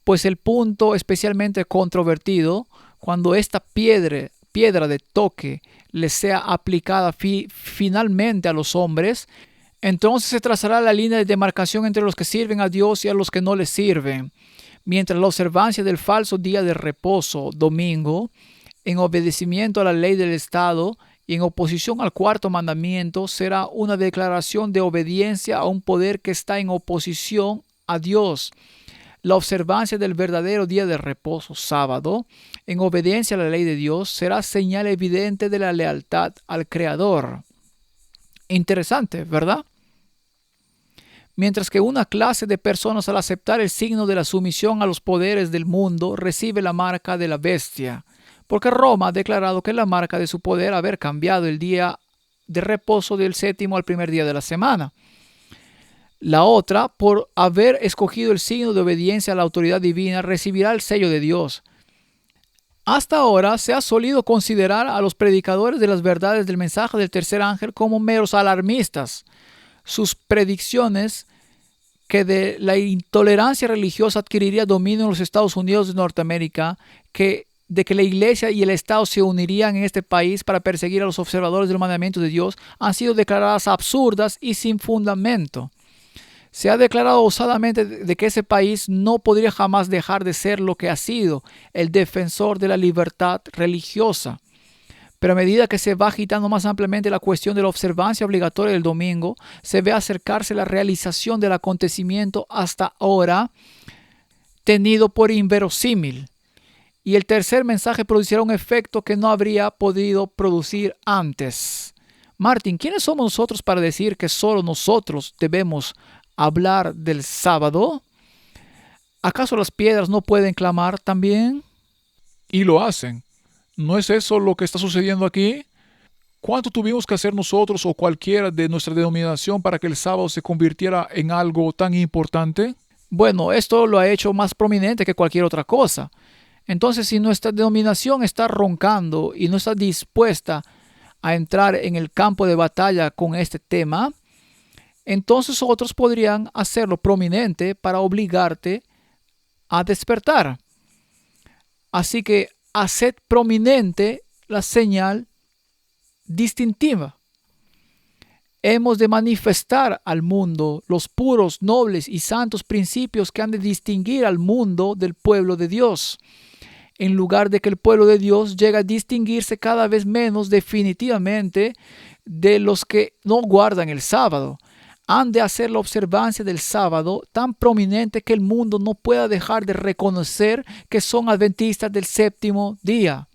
pues el punto especialmente controvertido, cuando esta piedra de toque le sea aplicada finalmente a los hombres, entonces se trazará la línea de demarcación entre los que sirven a Dios y a los que no le sirven, mientras la observancia del falso día de reposo, domingo, en obedecimiento a la ley del Estado y en oposición al cuarto mandamiento, será una declaración de obediencia a un poder que está en oposición a Dios. La observancia del verdadero día de reposo, sábado, en obediencia a la ley de Dios, será señal evidente de la lealtad al Creador. Interesante, ¿verdad? Mientras que una clase de personas al aceptar el signo de la sumisión a los poderes del mundo recibe la marca de la bestia, porque Roma ha declarado que es la marca de su poder haber cambiado el día de reposo del séptimo al primer día de la semana. La otra, por haber escogido el signo de obediencia a la autoridad divina, recibirá el sello de Dios. Hasta ahora se ha solido considerar a los predicadores de las verdades del mensaje del tercer ángel como meros alarmistas. Sus predicciones que de la intolerancia religiosa adquiriría dominio en los Estados Unidos de Norteamérica, de que la Iglesia y el Estado se unirían en este país para perseguir a los observadores del mandamiento de Dios, han sido declaradas absurdas y sin fundamento. Se ha declarado osadamente de que ese país no podría jamás dejar de ser lo que ha sido, el defensor de la libertad religiosa. Pero a medida que se va agitando más ampliamente la cuestión de la observancia obligatoria del domingo, se ve acercarse la realización del acontecimiento hasta ahora tenido por inverosímil. Y el tercer mensaje producirá un efecto que no habría podido producir antes. Martin, ¿quiénes somos nosotros para decir que solo nosotros debemos hablar del sábado? ¿Acaso las piedras no pueden clamar también? Y lo hacen. ¿No es eso lo que está sucediendo aquí? ¿Cuánto tuvimos que hacer nosotros o cualquiera de nuestra denominación para que el sábado se convirtiera en algo tan importante? Bueno, esto lo ha hecho más prominente que cualquier otra cosa. Entonces, si nuestra denominación está roncando y no está dispuesta a entrar en el campo de batalla con este tema, entonces otros podrían hacerlo prominente para obligarte a despertar. Así que haced prominente la señal distintiva. Hemos de manifestar al mundo los puros, nobles y santos principios que han de distinguir al mundo del pueblo de Dios, en lugar de que el pueblo de Dios llegue a distinguirse cada vez menos definitivamente de los que no guardan el sábado. Han de hacer la observancia del sábado tan prominente que el mundo no pueda dejar de reconocer que son adventistas del séptimo día.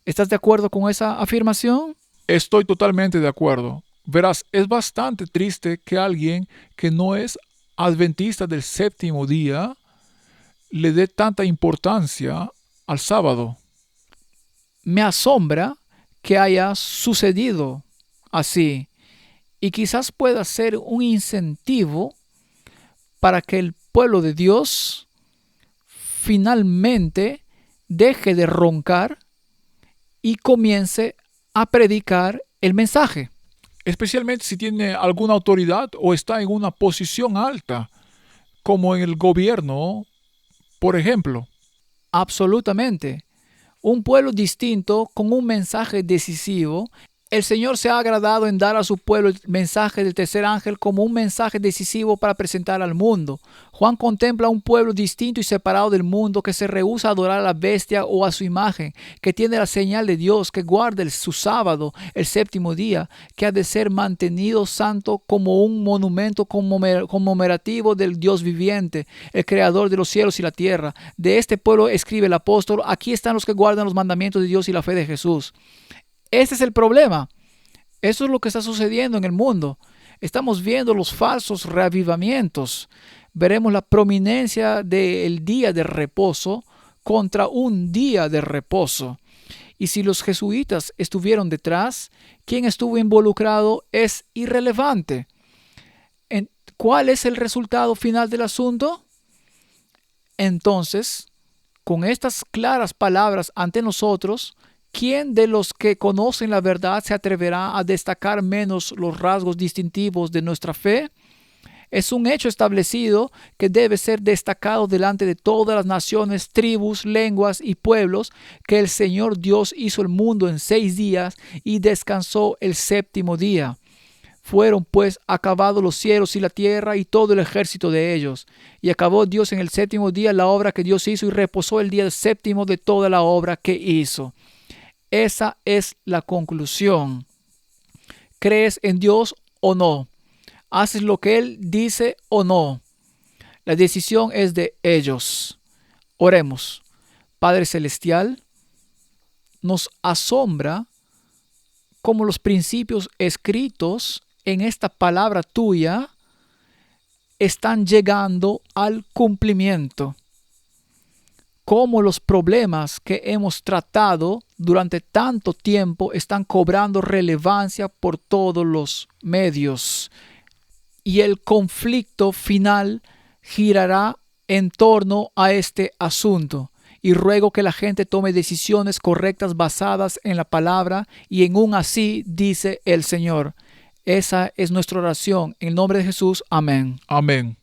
¿Estás de acuerdo con esa afirmación? Estoy totalmente de acuerdo. Verás, es bastante triste que alguien que no es adventista del séptimo día le dé tanta importancia al sábado. Me asombra que haya sucedido así y quizás pueda ser un incentivo para que el pueblo de Dios finalmente deje de roncar y comience a predicar el mensaje. Especialmente si tiene alguna autoridad o está en una posición alta, como en el gobierno, por ejemplo. Absolutamente. Un pueblo distinto con un mensaje decisivo. El Señor se ha agradado en dar a su pueblo el mensaje del tercer ángel como un mensaje decisivo para presentar al mundo. Juan contempla un pueblo distinto y separado del mundo que se rehúsa a adorar a la bestia o a su imagen, que tiene la señal de Dios, que guarda su sábado, el séptimo día, que ha de ser mantenido santo como un monumento conmemorativo del Dios viviente, el creador de los cielos y la tierra. De este pueblo escribe el apóstol: aquí están los que guardan los mandamientos de Dios y la fe de Jesús. Este es el problema. Eso es lo que está sucediendo en el mundo. Estamos viendo los falsos reavivamientos. Veremos la prominencia del día de reposo contra un día de reposo. Y si los jesuitas estuvieron detrás, quien estuvo involucrado es irrelevante. ¿Cuál es el resultado final del asunto? Entonces, con estas claras palabras ante nosotros, ¿quién de los que conocen la verdad se atreverá a destacar menos los rasgos distintivos de nuestra fe? Es un hecho establecido que debe ser destacado delante de todas las naciones, tribus, lenguas y pueblos, que el Señor Dios hizo el mundo en 6 días y descansó el séptimo día. Fueron pues acabados los cielos y la tierra y todo el ejército de ellos. Y acabó Dios en el séptimo día la obra que Dios hizo y reposó el día séptimo de toda la obra que hizo. Esa es la conclusión. ¿Crees en Dios o no? ¿Haces lo que Él dice o no? La decisión es de ellos. Oremos. Padre Celestial, nos asombra cómo los principios escritos en esta palabra tuya están llegando al cumplimiento. Cómo los problemas que hemos tratado durante tanto tiempo están cobrando relevancia por todos los medios. Y el conflicto final girará en torno a este asunto. Y ruego que la gente tome decisiones correctas basadas en la palabra y en un así dice el Señor. Esa es nuestra oración. En el nombre de Jesús. Amén. Amén.